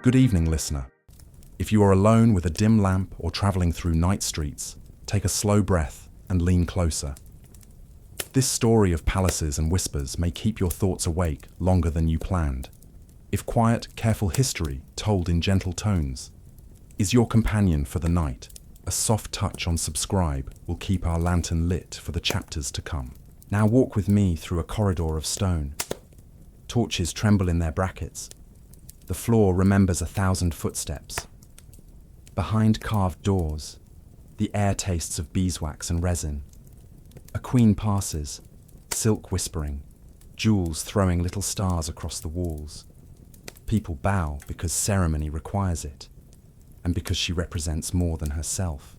Good evening, listener. If you are alone with a dim lamp or traveling through night streets, take a slow breath and lean closer. This story of palaces and whispers may keep your thoughts awake longer than you planned. If quiet, careful history, told in gentle tones, is your companion for the night, a soft touch on subscribe will keep our lantern lit for the chapters to come. Now walk with me through a corridor of stone. Torches tremble in their brackets. The floor remembers 1,000 footsteps. Behind carved doors, the air tastes of beeswax and resin. A queen passes, silk whispering, jewels throwing little stars across the walls. People bow because ceremony requires it, and because she represents more than herself.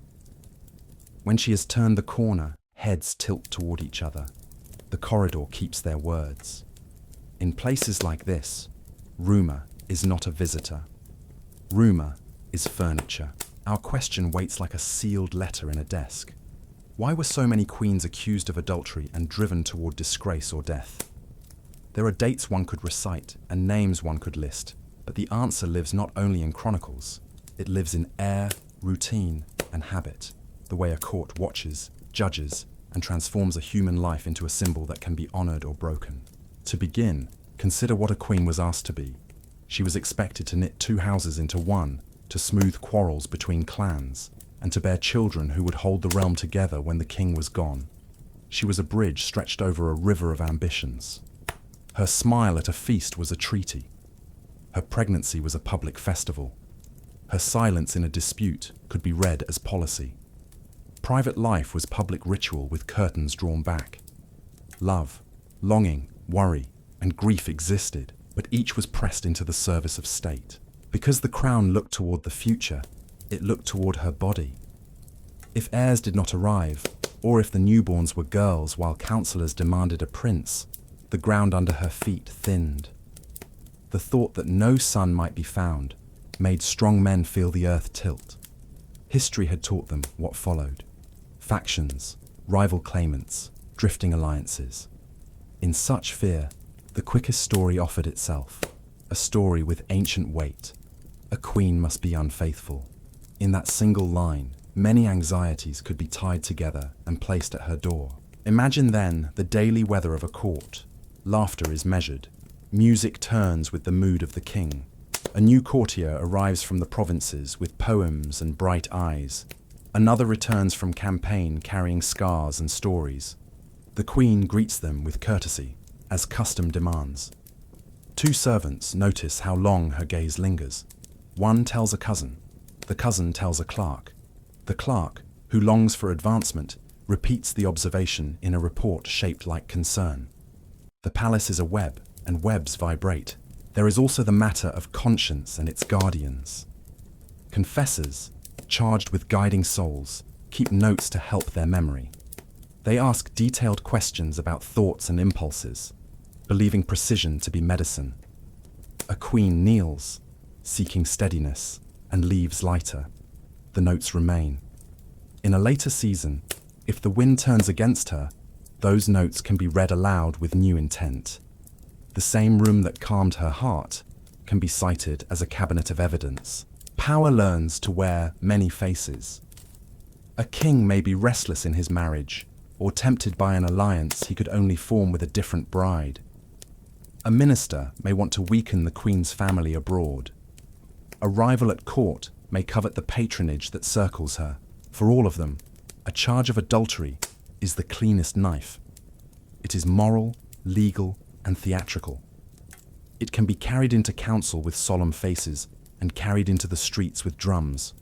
When she has turned the corner, heads tilt toward each other. The corridor keeps their words. In places like this, rumor is not a visitor. Rumor is furniture. Our question waits like a sealed letter in a desk. Why were so many queens accused of adultery and driven toward disgrace or death? There are dates one could recite and names one could list, but the answer lives not only in chronicles, it lives in air, routine, and habit, the way a court watches, judges, and transforms a human life into a symbol that can be honored or broken. To begin, consider what a queen was asked to be. She was expected to knit 2 houses into one, to smooth quarrels between clans, and to bear children who would hold the realm together when the king was gone. She was a bridge stretched over a river of ambitions. Her smile at a feast was a treaty. Her pregnancy was a public festival. Her silence in a dispute could be read as policy. Private life was public ritual with curtains drawn back. Love, longing, worry, and grief existed, but each was pressed into the service of state. Because the crown looked toward the future, it looked toward her body. If heirs did not arrive, or if the newborns were girls while counselors demanded a prince, the ground under her feet thinned. The thought that no son might be found made strong men feel the earth tilt. History had taught them what followed. Factions, rival claimants, drifting alliances. In such fear, the quickest story offered itself, a story with ancient weight. A queen must be unfaithful. In that single line, many anxieties could be tied together and placed at her door. Imagine then the daily weather of a court. Laughter is measured. Music turns with the mood of the king. A new courtier arrives from the provinces with poems and bright eyes. Another returns from campaign carrying scars and stories. The queen greets them with courtesy, as custom demands. 2 servants notice how long her gaze lingers. One tells a cousin. The cousin tells a clerk. The clerk, who longs for advancement, repeats the observation in a report shaped like concern. The palace is a web, and webs vibrate. There is also the matter of conscience and its guardians. Confessors, charged with guiding souls, keep notes to help their memory. They ask detailed questions about thoughts and impulses, believing precision to be medicine. A queen kneels, seeking steadiness, and leaves lighter. The notes remain. In a later season, if the wind turns against her, those notes can be read aloud with new intent. The same room that calmed her heart can be cited as a cabinet of evidence. Power learns to wear many faces. A king may be restless in his marriage, or tempted by an alliance he could only form with a different bride. A minister may want to weaken the queen's family abroad. A rival at court may covet the patronage that circles her. For all of them, a charge of adultery is the cleanest knife. It is moral, legal, and theatrical. It can be carried into council with solemn faces and carried into the streets with drums.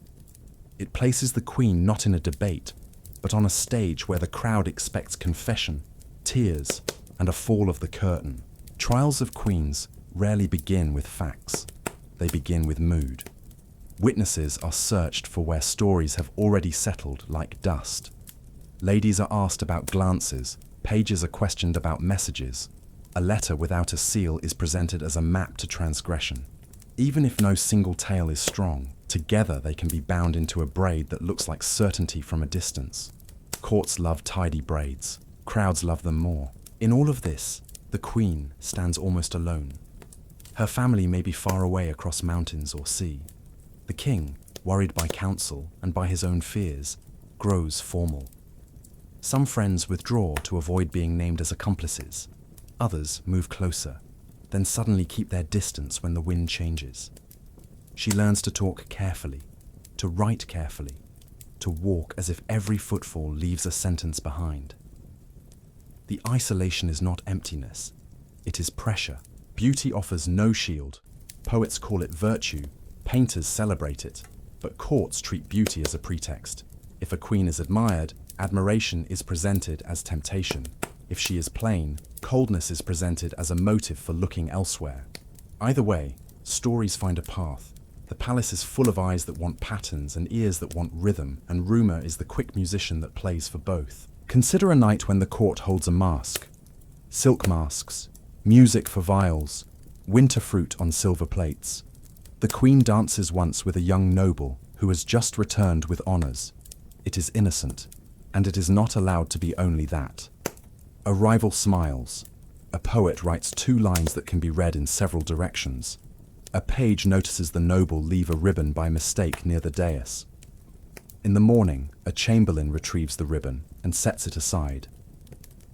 It places the queen not in a debate, but on a stage where the crowd expects confession, tears, and a fall of the curtain. Trials of queens rarely begin with facts. They begin with mood. Witnesses are searched for where stories have already settled like dust. Ladies are asked about glances, pages are questioned about messages. A letter without a seal is presented as a map to transgression. Even if no single tale is strong, together they can be bound into a braid that looks like certainty from a distance. Courts love tidy braids. Crowds love them more. In all of this, the queen stands almost alone. Her family may be far away across mountains or sea. The king, worried by counsel and by his own fears, grows formal. Some friends withdraw to avoid being named as accomplices. Others move closer, then suddenly keep their distance when the wind changes. She learns to talk carefully, to write carefully, to walk as if every footfall leaves a sentence behind. The isolation is not emptiness, it is pressure. Beauty offers no shield. Poets call it virtue, painters celebrate it, but courts treat beauty as a pretext. If a queen is admired, admiration is presented as temptation. If she is plain, coldness is presented as a motive for looking elsewhere. Either way, stories find a path. The palace is full of eyes that want patterns and ears that want rhythm, and rumor is the quick musician that plays for both. Consider a night when the court holds a masque. Silk masks, music for viols, winter fruit on silver plates. The queen dances once with a young noble who has just returned with honors. It is innocent, and it is not allowed to be only that. A rival smiles. A poet writes 2 lines that can be read in several directions. A page notices the noble leave a ribbon by mistake near the dais. In the morning, a chamberlain retrieves the ribbon and sets it aside.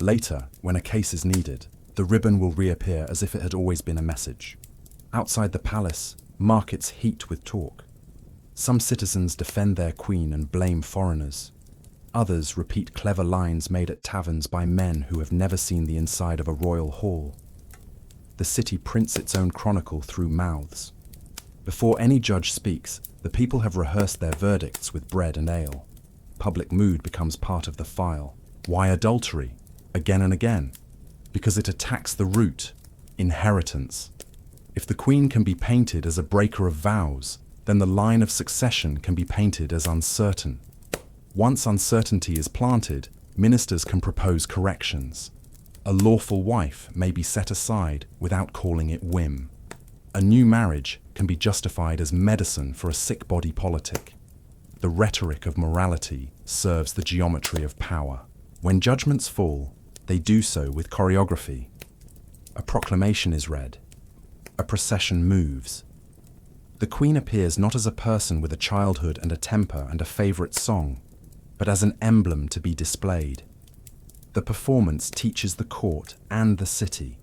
Later, when a case is needed, the ribbon will reappear as if it had always been a message. Outside the palace, markets heat with talk. Some citizens defend their queen and blame foreigners. Others repeat clever lines made at taverns by men who have never seen the inside of a royal hall. The city prints its own chronicle through mouths. Before any judge speaks, the people have rehearsed their verdicts with bread and ale. Public mood becomes part of the file. Why adultery? Again and again. Because it attacks the root, inheritance. If the queen can be painted as a breaker of vows, then the line of succession can be painted as uncertain. Once uncertainty is planted, ministers can propose corrections. A lawful wife may be set aside without calling it whim. A new marriage can be justified as medicine for a sick body politic. The rhetoric of morality serves the geometry of power. When judgments fall, they do so with choreography. A proclamation is read. A procession moves. The queen appears not as a person with a childhood and a temper and a favorite song, but as an emblem to be displayed. The performance teaches the court and the city.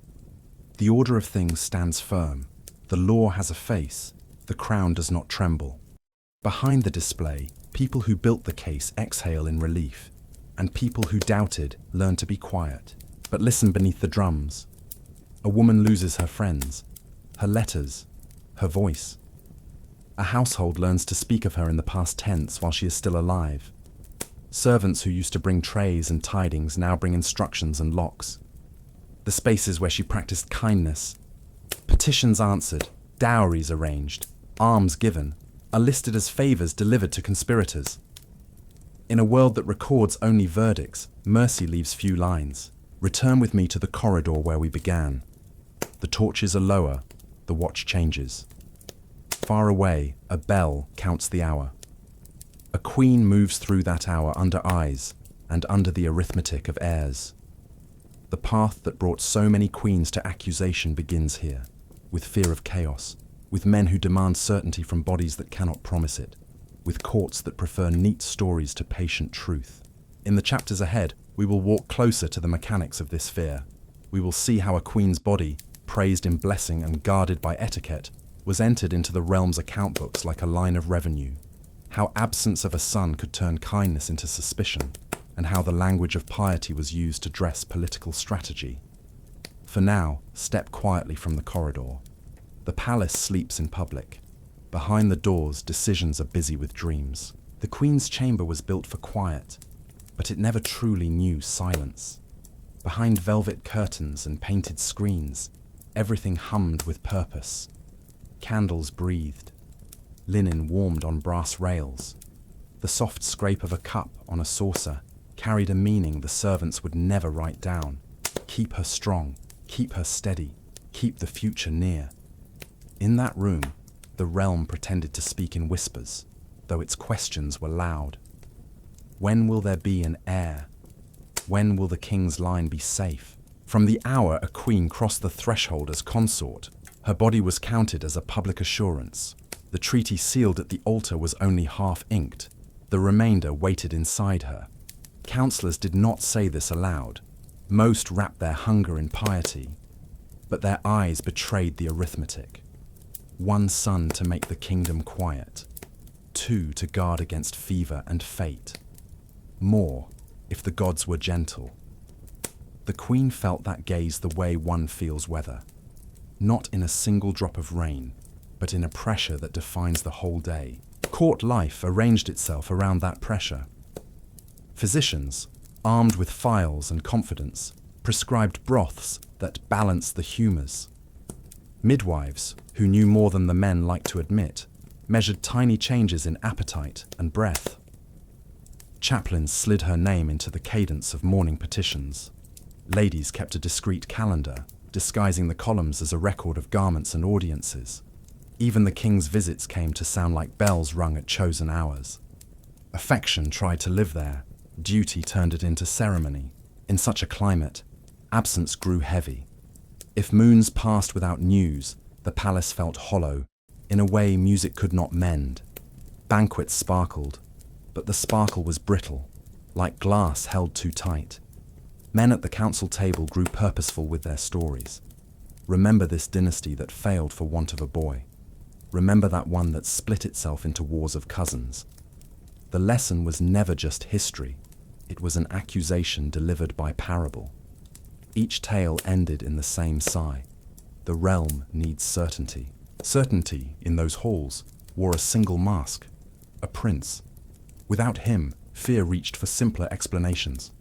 The order of things stands firm. The law has a face. The crown does not tremble. Behind the display, people who built the case exhale in relief, and people who doubted learn to be quiet, but listen beneath the drums. A woman loses her friends, her letters, her voice. A household learns to speak of her in the past tense while she is still alive. Servants who used to bring trays and tidings now bring instructions and locks. The spaces where she practiced kindness, petitions answered, dowries arranged, alms given, are listed as favors delivered to conspirators. In a world that records only verdicts, mercy leaves few lines. Return with me to the corridor where we began. The torches are lower, the watch changes. Far away, a bell counts the hour. A queen moves through that hour under eyes and under the arithmetic of heirs. The path that brought so many queens to accusation begins here, with fear of chaos, with men who demand certainty from bodies that cannot promise it, with courts that prefer neat stories to patient truth. In the chapters ahead, we will walk closer to the mechanics of this fear. We will see how a queen's body, praised in blessing and guarded by etiquette, was entered into the realm's account books like a line of revenue. How absence of a son could turn kindness into suspicion, and how the language of piety was used to dress political strategy. For now, step quietly from the corridor. The palace sleeps in public. Behind the doors, decisions are busy with dreams. The queen's chamber was built for quiet, but it never truly knew silence. Behind velvet curtains and painted screens, everything hummed with purpose. Candles breathed. Linen warmed on brass rails. The soft scrape of a cup on a saucer carried a meaning the servants would never write down. Keep her strong, keep her steady, keep the future near. In that room, the realm pretended to speak in whispers, though its questions were loud. When will there be an heir? When will the king's line be safe? From the hour a queen crossed the threshold as consort, Her body was counted as a public assurance. The treaty sealed at the altar was only half inked. The remainder waited inside her. Counselors did not say this aloud. Most wrapped their hunger in piety, but their eyes betrayed the arithmetic. 1 son to make the kingdom quiet, 2 to guard against fever and fate. More, if the gods were gentle. The queen felt that gaze the way one feels weather, not in a single drop of rain, but in a pressure that defines the whole day. Court life arranged itself around that pressure. Physicians, armed with phials and confidence, prescribed broths that balanced the humours. Midwives, who knew more than the men liked to admit, measured tiny changes in appetite and breath. Chaplains slid her name into the cadence of morning petitions. Ladies kept a discreet calendar, disguising the columns as a record of garments and audiences. Even the king's visits came to sound like bells rung at chosen hours. Affection tried to live there. Duty turned it into ceremony. In such a climate, absence grew heavy. If moons passed without news, the palace felt hollow, in a way music could not mend. Banquets sparkled, but the sparkle was brittle, like glass held too tight. Men at the council table grew purposeful with their stories. Remember this dynasty that failed for want of a boy. Remember that one that split itself into wars of cousins. The lesson was never just history. It was an accusation delivered by parable. Each tale ended in the same sigh. The realm needs certainty. Certainty, in those halls, wore a single mask, a prince. Without him, fear reached for simpler explanations.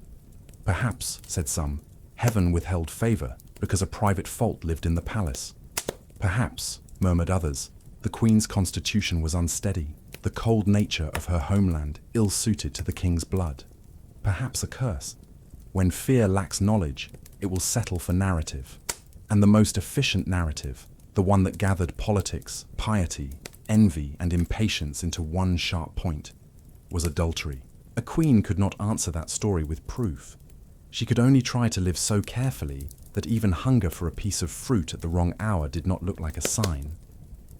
Perhaps, said some, heaven withheld favor because a private fault lived in the palace. Perhaps, murmured others, the queen's constitution was unsteady, the cold nature of her homeland ill-suited to the king's blood. Perhaps a curse. When fear lacks knowledge, it will settle for narrative. And the most efficient narrative, the one that gathered politics, piety, envy, and impatience into one sharp point, was adultery. A queen could not answer that story with proof. She could only try to live so carefully that even hunger for a piece of fruit at the wrong hour did not look like a sign.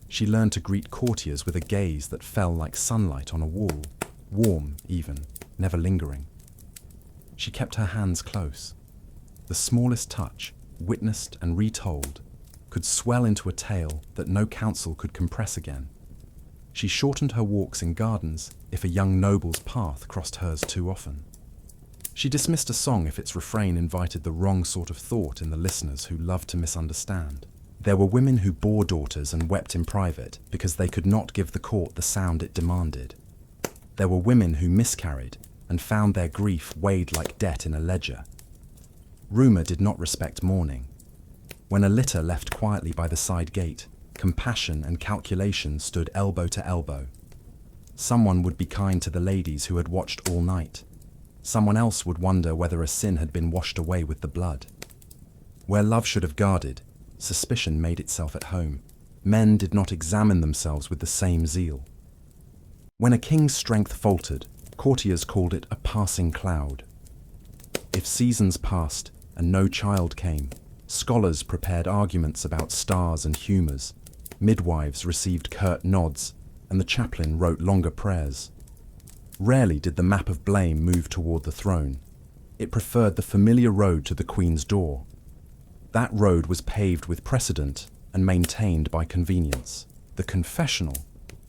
She learned to greet courtiers with a gaze that fell like sunlight on a wall, warm even, never lingering. She kept her hands close. The smallest touch, witnessed and retold, could swell into a tale that no council could compress again. She shortened her walks in gardens if a young noble's path crossed hers too often. She dismissed a song if its refrain invited the wrong sort of thought in the listeners who loved to misunderstand. There were women who bore daughters and wept in private because they could not give the court the sound it demanded. There were women who miscarried and found their grief weighed like debt in a ledger. Rumour did not respect mourning. When a litter left quietly by the side gate, compassion and calculation stood elbow to elbow. Someone would be kind to the ladies who had watched all night. Someone else would wonder whether a sin had been washed away with the blood. Where love should have guarded, suspicion made itself at home. Men did not examine themselves with the same zeal. When a king's strength faltered, courtiers called it a passing cloud. If seasons passed and no child came, scholars prepared arguments about stars and humours, midwives received curt nods, and the chaplain wrote longer prayers. Rarely did the map of blame move toward the throne. It preferred the familiar road to the queen's door. That road was paved with precedent and maintained by convenience. The confessional,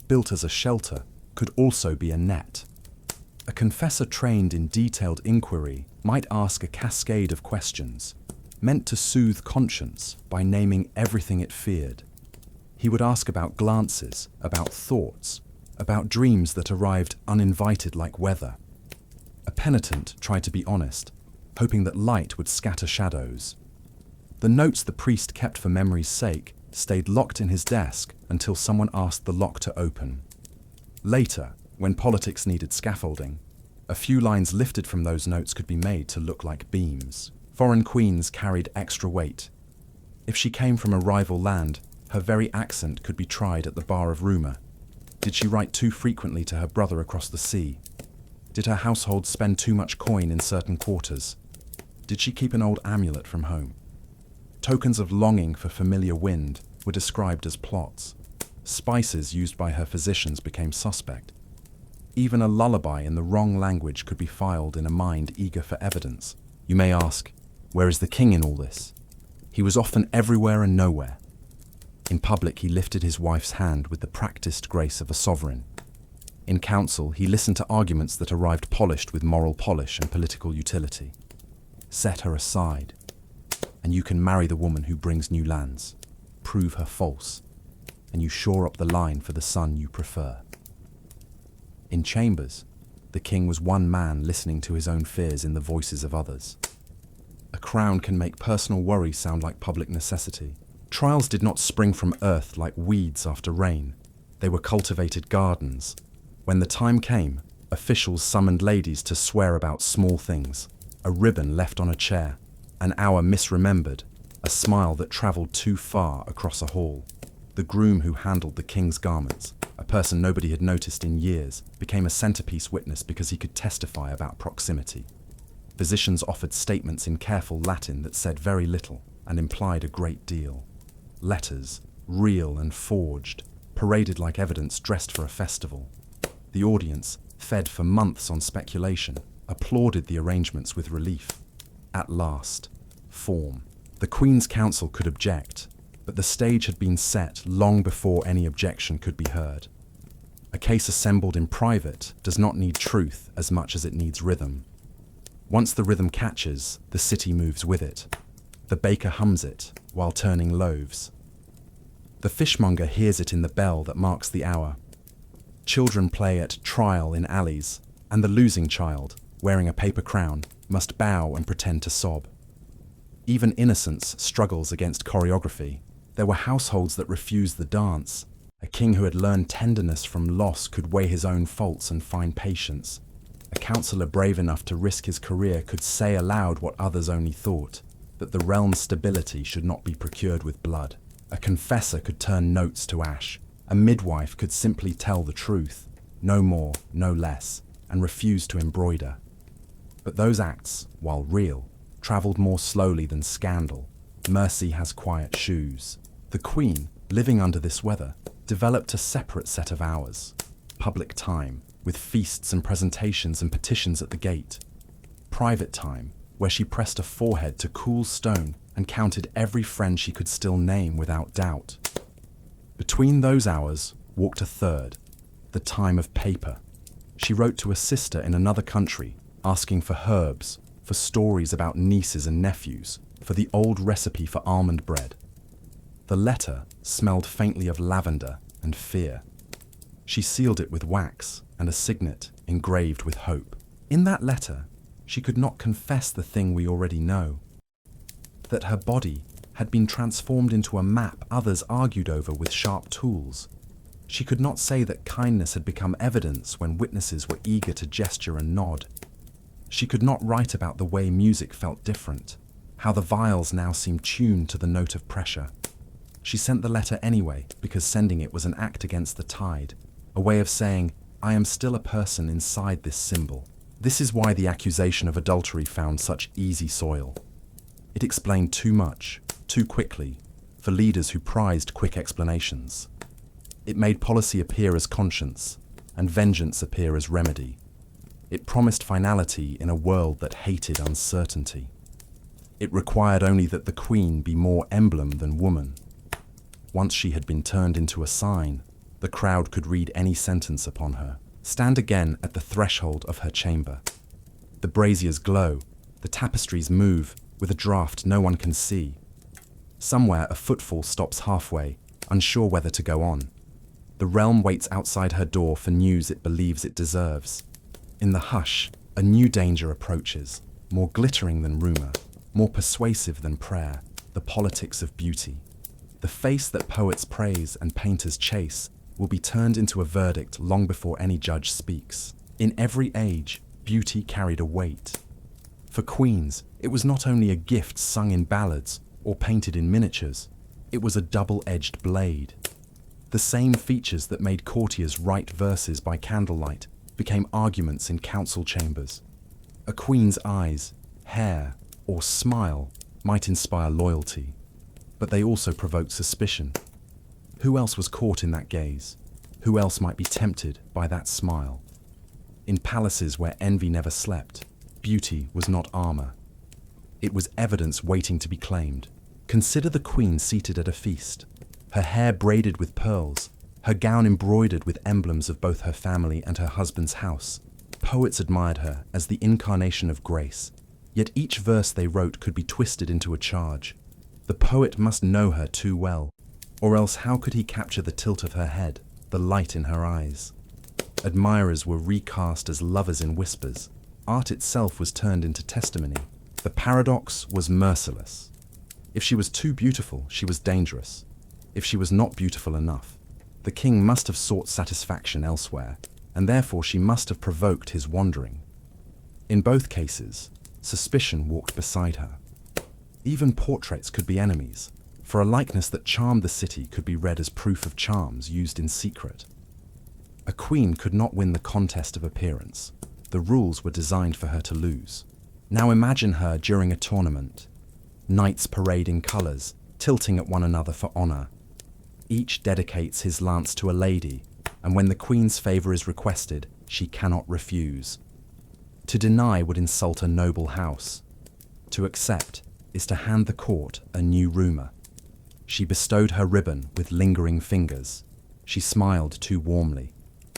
built as a shelter, could also be a net. A confessor trained in detailed inquiry might ask a cascade of questions, meant to soothe conscience by naming everything it feared. He would ask about glances, about thoughts, about dreams that arrived uninvited like weather. A penitent tried to be honest, hoping that light would scatter shadows. The notes the priest kept for memory's sake stayed locked in his desk until someone asked the lock to open. Later, when politics needed scaffolding, a few lines lifted from those notes could be made to look like beams. Foreign queens carried extra weight. If she came from a rival land, her very accent could be tried at the bar of rumour. Did she write too frequently to her brother across the sea? Did her household spend too much coin in certain quarters? Did she keep an old amulet from home? Tokens of longing for familiar wind, were described as plots. Spices used by her physicians became suspect. Even a lullaby in the wrong language could be filed in a mind eager for evidence. You may ask, where is the king in all this? He was often everywhere and nowhere. In public, he lifted his wife's hand with the practiced grace of a sovereign. In council, he listened to arguments that arrived polished with moral polish and political utility. Set her aside, and you can marry the woman who brings new lands. Prove her false, and you shore up the line for the son you prefer. In chambers, the king was one man listening to his own fears in the voices of others. A crown can make personal worry sound like public necessity. Trials did not spring from earth like weeds after rain. They were cultivated gardens. When the time came, officials summoned ladies to swear about small things. A ribbon left on a chair, an hour misremembered, a smile that travelled too far across a hall. The groom who handled the king's garments, a person nobody had noticed in years, became a centerpiece witness because he could testify about proximity. Physicians offered statements in careful Latin that said very little and implied a great deal. Letters, real and forged, paraded like evidence dressed for a festival. The audience, fed for months on speculation, applauded the arrangements with relief. At last, form. The Queen's Counsel could object, but the stage had been set long before any objection could be heard. A case assembled in private does not need truth as much as it needs rhythm. Once the rhythm catches, the city moves with it. The baker hums it while turning loaves. The fishmonger hears it in the bell that marks the hour. Children play at trial in alleys, and the losing child, wearing a paper crown, must bow and pretend to sob. Even innocence struggles against choreography. There were households that refused the dance. A king who had learned tenderness from loss could weigh his own faults and find patience. A counselor brave enough to risk his career could say aloud what others only thought, that the realm's stability should not be procured with blood. A confessor could turn notes to ash. A midwife could simply tell the truth, no more, no less, and refuse to embroider. But those acts, while real, travelled more slowly than scandal. Mercy has quiet shoes. The Queen, living under this weather, developed a separate set of hours. Public time, with feasts and presentations and petitions at the gate. Private time, where she pressed a forehead to cool stone and counted every friend she could still name without doubt. Between those hours walked a third, the time of paper. She wrote to a sister in another country, asking for herbs, for stories about nieces and nephews, for the old recipe for almond bread. The letter smelled faintly of lavender and fear. She sealed it with wax and a signet engraved with hope. In that letter, she could not confess the thing we already know, that her body had been transformed into a map others argued over with sharp tools. She could not say that kindness had become evidence when witnesses were eager to gesture and nod. She could not write about the way music felt different, how the viols now seemed tuned to the note of pressure. She sent the letter anyway because sending it was an act against the tide, a way of saying, I am still a person inside this symbol. This is why the accusation of adultery found such easy soil. It explained too much, too quickly, for leaders who prized quick explanations. It made policy appear as conscience, and vengeance appear as remedy. It promised finality in a world that hated uncertainty. It required only that the Queen be more emblem than woman. Once she had been turned into a sign, the crowd could read any sentence upon her. Stand again at the threshold of her chamber. The braziers glow, the tapestries move, with a draught no one can see. Somewhere a footfall stops halfway, unsure whether to go on. The realm waits outside her door for news it believes it deserves. In the hush, a new danger approaches, more glittering than rumor, more persuasive than prayer, the politics of beauty. The face that poets praise and painters chase will be turned into a verdict long before any judge speaks. In every age, beauty carried a weight. For queens, it was not only a gift sung in ballads or painted in miniatures, it was a double-edged blade. The same features that made courtiers write verses by candlelight became arguments in council chambers. A queen's eyes, hair, or smile might inspire loyalty, but they also provoked suspicion. Who else was caught in that gaze? Who else might be tempted by that smile? In palaces where envy never slept, beauty was not armor. It was evidence waiting to be claimed. Consider the queen seated at a feast, her hair braided with pearls, her gown embroidered with emblems of both her family and her husband's house. Poets admired her as the incarnation of grace, yet each verse they wrote could be twisted into a charge. The poet must know her too well, or else how could he capture the tilt of her head, the light in her eyes? Admirers were recast as lovers in whispers. Art itself was turned into testimony. The paradox was merciless. If she was too beautiful, she was dangerous. If she was not beautiful enough, the king must have sought satisfaction elsewhere, and therefore she must have provoked his wandering. In both cases, suspicion walked beside her. Even portraits could be enemies, for a likeness that charmed the city could be read as proof of charms used in secret. A queen could not win the contest of appearance. The rules were designed for her to lose. Now imagine her during a tournament. Knights parading colours, tilting at one another for honour. Each dedicates his lance to a lady, and when the queen's favour is requested, she cannot refuse. To deny would insult a noble house. To accept is to hand the court a new rumour. She bestowed her ribbon with lingering fingers. She smiled too warmly.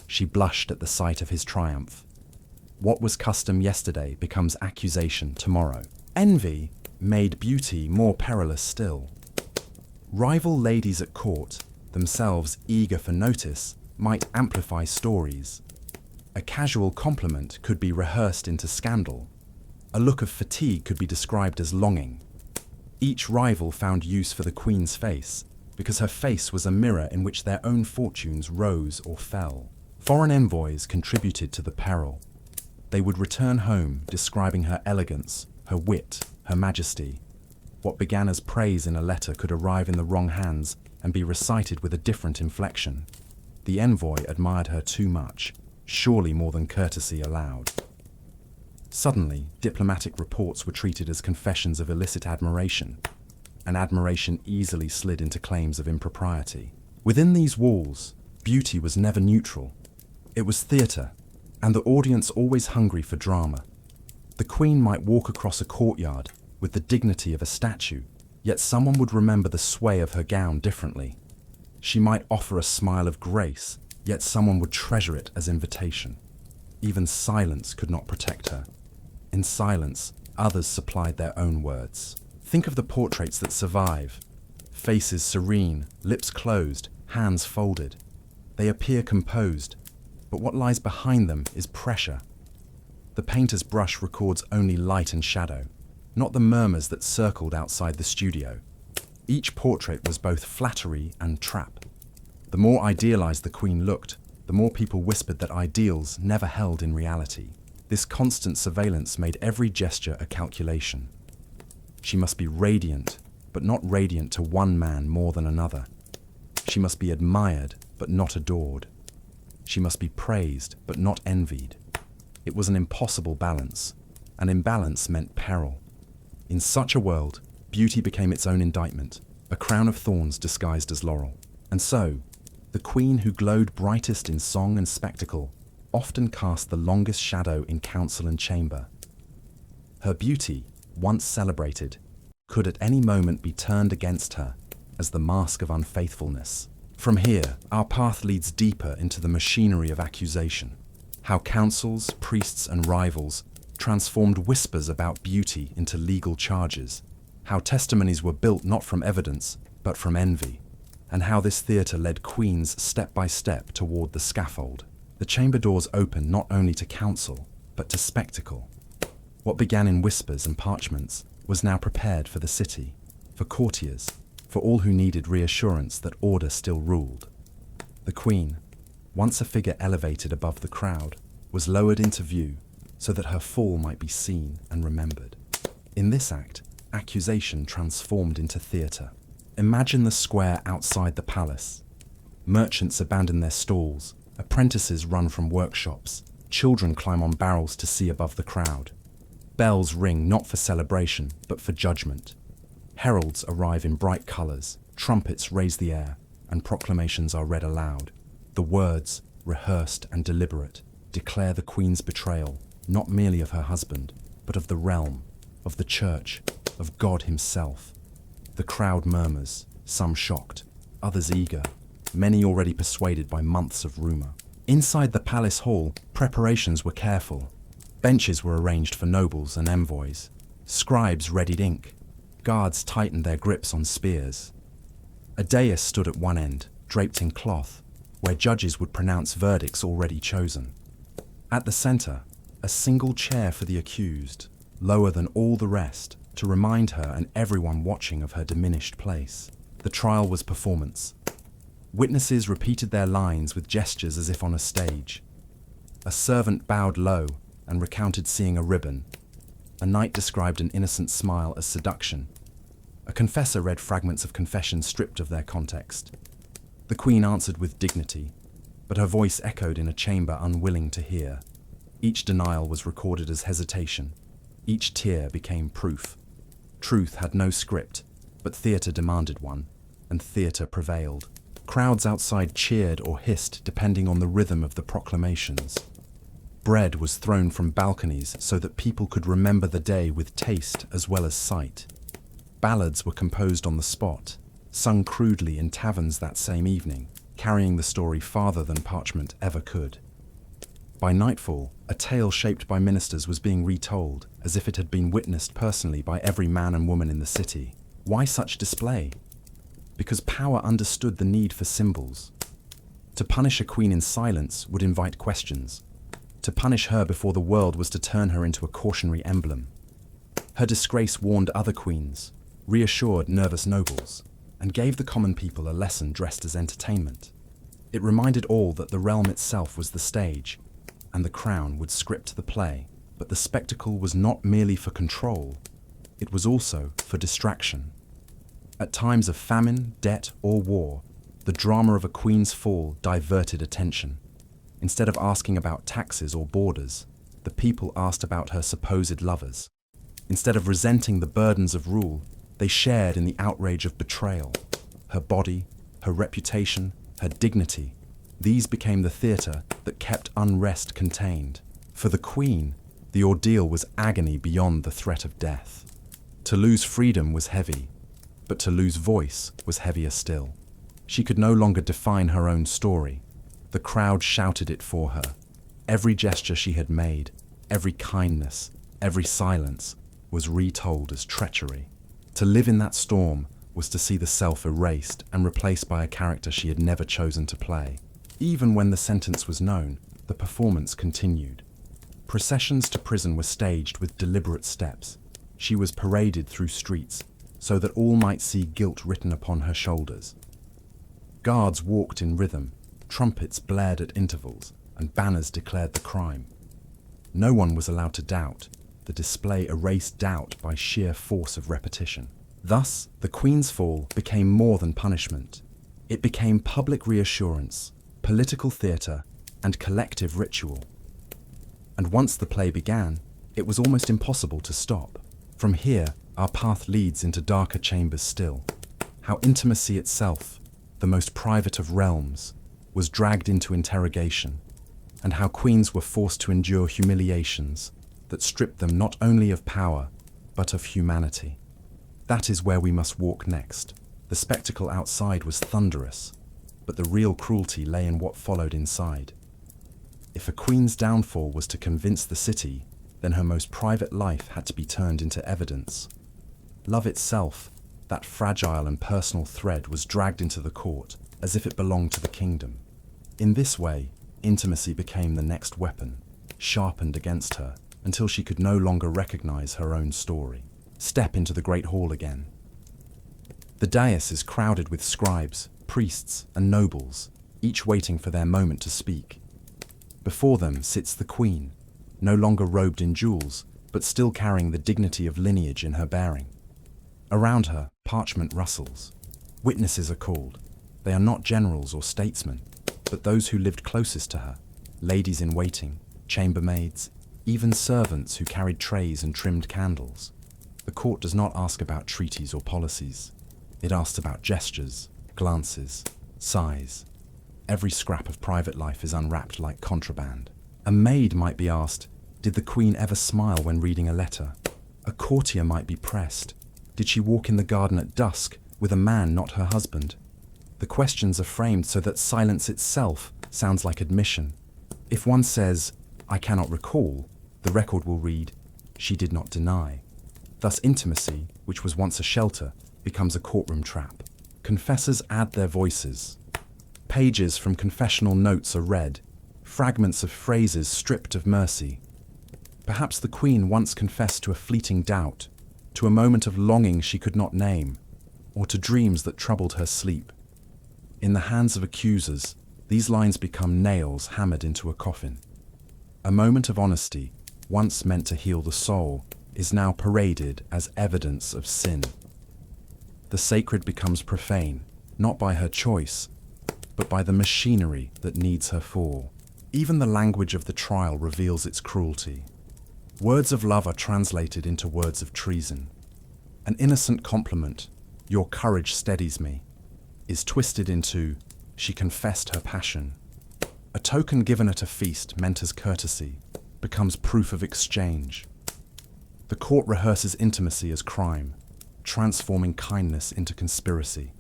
She blushed at the sight of his triumph. What was custom yesterday becomes accusation tomorrow. Envy made beauty more perilous still. Rival ladies at court, themselves eager for notice, might amplify stories. A casual compliment could be rehearsed into scandal. A look of fatigue could be described as longing. Each rival found use for the queen's face, because her face was a mirror in which their own fortunes rose or fell. Foreign envoys contributed to the peril. They would return home describing her elegance, her wit, her majesty. What began as praise in a letter could arrive in the wrong hands and be recited with a different inflection. The envoy admired her too much, surely more than courtesy allowed. Suddenly, diplomatic reports were treated as confessions of illicit admiration, and admiration easily slid into claims of impropriety. Within these walls, beauty was never neutral. It was theatre, and the audience always hungry for drama. The queen might walk across a courtyard with the dignity of a statue, yet someone would remember the sway of her gown differently. She might offer a smile of grace, yet someone would treasure it as invitation. Even silence could not protect her. In silence, others supplied their own words. Think of the portraits that survive. Faces serene, lips closed, hands folded. They appear composed, but what lies behind them is pressure. The painter's brush records only light and shadow, not the murmurs that circled outside the studio. Each portrait was both flattery and trap. The more idealized the queen looked, the more people whispered that ideals never held in reality. This constant surveillance made every gesture a calculation. She must be radiant, but not radiant to one man more than another. She must be admired, but not adored. She must be praised, but not envied. It was an impossible balance. An imbalance meant peril. In such a world, beauty became its own indictment, a crown of thorns disguised as laurel. And so, the queen who glowed brightest in song and spectacle often cast the longest shadow in council and chamber. Her beauty, once celebrated, could at any moment be turned against her as the mask of unfaithfulness. From here, our path leads deeper into the machinery of accusation. How councils, priests, and rivals transformed whispers about beauty into legal charges. How testimonies were built not from evidence, but from envy. And how this theatre led queens step by step toward the scaffold. The chamber doors opened not only to council, but to spectacle. What began in whispers and parchments was now prepared for the city, for courtiers, for all who needed reassurance that order still ruled. The queen, once a figure elevated above the crowd, was lowered into view so that her fall might be seen and remembered. In this act, accusation transformed into theatre. Imagine the square outside the palace. Merchants abandon their stalls, apprentices run from workshops, children climb on barrels to see above the crowd. Bells ring not for celebration, but for judgment. Heralds arrive in bright colours, trumpets raise the air, and proclamations are read aloud. The words, rehearsed and deliberate, declare the Queen's betrayal, not merely of her husband, but of the realm, of the church, of God himself. The crowd murmurs, some shocked, others eager, many already persuaded by months of rumor. Inside the palace hall, preparations were careful. Benches were arranged for nobles and envoys. Scribes readied ink. Guards tightened their grips on spears. A dais stood at one end, draped in cloth, where judges would pronounce verdicts already chosen. At the center, a single chair for the accused, lower than all the rest, to remind her and everyone watching of her diminished place. The trial was performance. Witnesses repeated their lines with gestures as if on a stage. A servant bowed low and recounted seeing a ribbon. A knight described an innocent smile as seduction. A confessor read fragments of confession stripped of their context. The Queen answered with dignity, but her voice echoed in a chamber unwilling to hear. Each denial was recorded as hesitation. Each tear became proof. Truth had no script, but theatre demanded one, and theatre prevailed. Crowds outside cheered or hissed depending on the rhythm of the proclamations. Bread was thrown from balconies so that people could remember the day with taste as well as sight. Ballads were composed on the spot, sung crudely in taverns that same evening, carrying the story farther than parchment ever could. By nightfall, a tale shaped by ministers was being retold, as if it had been witnessed personally by every man and woman in the city. Why such display? Because power understood the need for symbols. To punish a queen in silence would invite questions. To punish her before the world was to turn her into a cautionary emblem. Her disgrace warned other queens, reassured nervous nobles, and gave the common people a lesson dressed as entertainment. It reminded all that the realm itself was the stage, and the crown would script the play. But the spectacle was not merely for control, it was also for distraction. At times of famine, debt, or war, the drama of a queen's fall diverted attention. Instead of asking about taxes or borders, the people asked about her supposed lovers. Instead of resenting the burdens of rule, they shared in the outrage of betrayal. Her body, her reputation, her dignity, these became the theatre that kept unrest contained. For the Queen, the ordeal was agony beyond the threat of death. To lose freedom was heavy, but to lose voice was heavier still. She could no longer define her own story. The crowd shouted it for her. Every gesture she had made, every kindness, every silence, was retold as treachery. To live in that storm was to see the self erased and replaced by a character she had never chosen to play. Even when the sentence was known, the performance continued. Processions to prison were staged with deliberate steps. She was paraded through streets, so that all might see guilt written upon her shoulders. Guards walked in rhythm, trumpets blared at intervals, and banners declared the crime. No one was allowed to doubt. The display erased doubt by sheer force of repetition. Thus, the Queen's fall became more than punishment. It became public reassurance, political theatre, and collective ritual. And once the play began, it was almost impossible to stop. From here, our path leads into darker chambers still. How intimacy itself, the most private of realms, was dragged into interrogation, and how queens were forced to endure humiliations that stripped them not only of power, but of humanity. That is where we must walk next. The spectacle outside was thunderous, but the real cruelty lay in what followed inside. If a queen's downfall was to convince the city, then her most private life had to be turned into evidence. Love itself, that fragile and personal thread, was dragged into the court as if it belonged to the kingdom. In this way, intimacy became the next weapon, sharpened against her until she could no longer recognize her own story. Step into the great hall again. The dais is crowded with scribes, priests, and nobles, each waiting for their moment to speak. Before them sits the Queen, no longer robed in jewels, but still carrying the dignity of lineage in her bearing. Around her, parchment rustles. Witnesses are called. They are not generals or statesmen, but those who lived closest to her, ladies in waiting, chambermaids, even servants who carried trays and trimmed candles. The court does not ask about treaties or policies. It asks about gestures, glances, sighs. Every scrap of private life is unwrapped like contraband. A maid might be asked, did the queen ever smile when reading a letter? A courtier might be pressed, did she walk in the garden at dusk with a man not her husband? The questions are framed so that silence itself sounds like admission. If one says, I cannot recall, the record will read, she did not deny. Thus intimacy, which was once a shelter, becomes a courtroom trap. Confessors add their voices. Pages from confessional notes are read, fragments of phrases stripped of mercy. Perhaps the queen once confessed to a fleeting doubt, to a moment of longing she could not name, or to dreams that troubled her sleep. In the hands of accusers, these lines become nails hammered into a coffin. A moment of honesty, once meant to heal the soul, is now paraded as evidence of sin. The sacred becomes profane, not by her choice, but by the machinery that needs her fall. Even the language of the trial reveals its cruelty. Words of love are translated into words of treason. An innocent compliment, your courage steadies me, is twisted into, she confessed her passion. A token given at a feast meant as courtesy becomes proof of exchange. The court rehearses intimacy as crime, transforming kindness into conspiracy.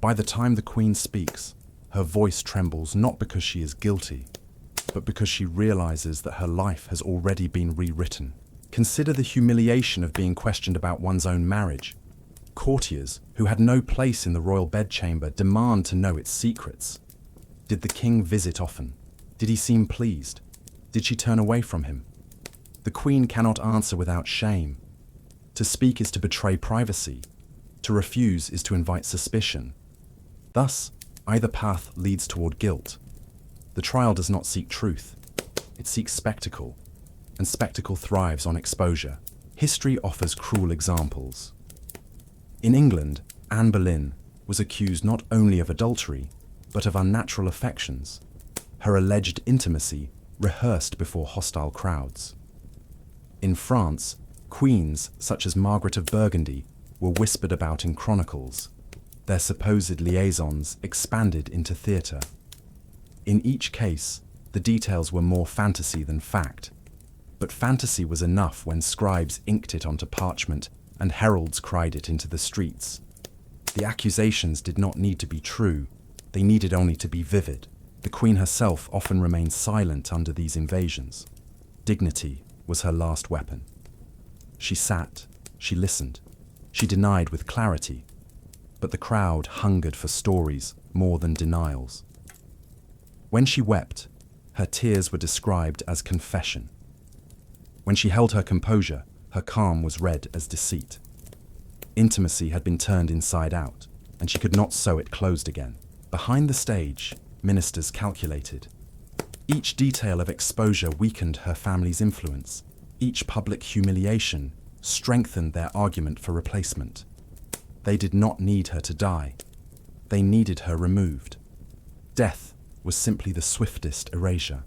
By the time the queen speaks, her voice trembles not because she is guilty, but because she realizes that her life has already been rewritten. Consider the humiliation of being questioned about one's own marriage. Courtiers, who had no place in the royal bedchamber, demand to know its secrets. Did the king visit often? Did he seem pleased? Did she turn away from him? The queen cannot answer without shame. To speak is to betray privacy. To refuse is to invite suspicion. Thus, either path leads toward guilt. The trial does not seek truth. It seeks spectacle, and spectacle thrives on exposure. History offers cruel examples. In England, Anne Boleyn was accused not only of adultery, but of unnatural affections, her alleged intimacy rehearsed before hostile crowds. In France, queens such as Margaret of Burgundy were whispered about in chronicles, their supposed liaisons expanded into theatre. In each case, the details were more fantasy than fact, but fantasy was enough when scribes inked it onto parchment and heralds cried it into the streets. The accusations did not need to be true, they needed only to be vivid. The queen herself often remained silent under these invasions. Dignity was her last weapon. She sat, she listened, she denied with clarity, but the crowd hungered for stories more than denials. When she wept, her tears were described as confession. When she held her composure, her calm was read as deceit. Intimacy had been turned inside out, and she could not sew it closed again. Behind the stage, ministers calculated. Each detail of exposure weakened her family's influence. Each public humiliation strengthened their argument for replacement. They did not need her to die. They needed her removed. Death was simply the swiftest erasure.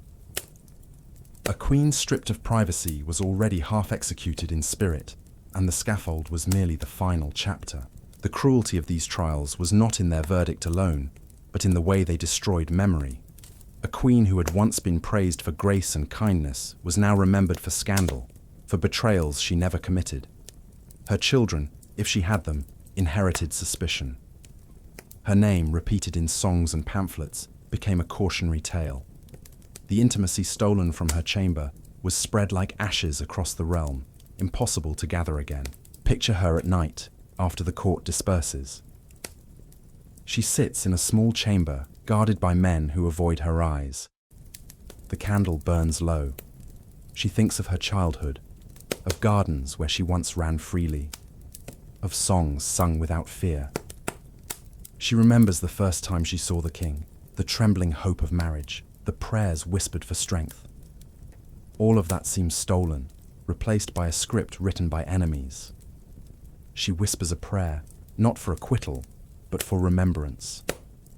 A queen stripped of privacy was already half executed in spirit, and the scaffold was merely the final chapter. The cruelty of these trials was not in their verdict alone, but in the way they destroyed memory. A queen who had once been praised for grace and kindness was now remembered for scandal, for betrayals she never committed. Her children, if she had them, inherited suspicion. Her name, repeated in songs and pamphlets, became a cautionary tale. The intimacy stolen from her chamber was spread like ashes across the realm, impossible to gather again. Picture her at night, after the court disperses. She sits in a small chamber, guarded by men who avoid her eyes. The candle burns low. She thinks of her childhood, of gardens where she once ran freely, of songs sung without fear. She remembers the first time she saw the king, the trembling hope of marriage, the prayers whispered for strength. All of that seems stolen, replaced by a script written by enemies. She whispers a prayer, not for acquittal, but for remembrance,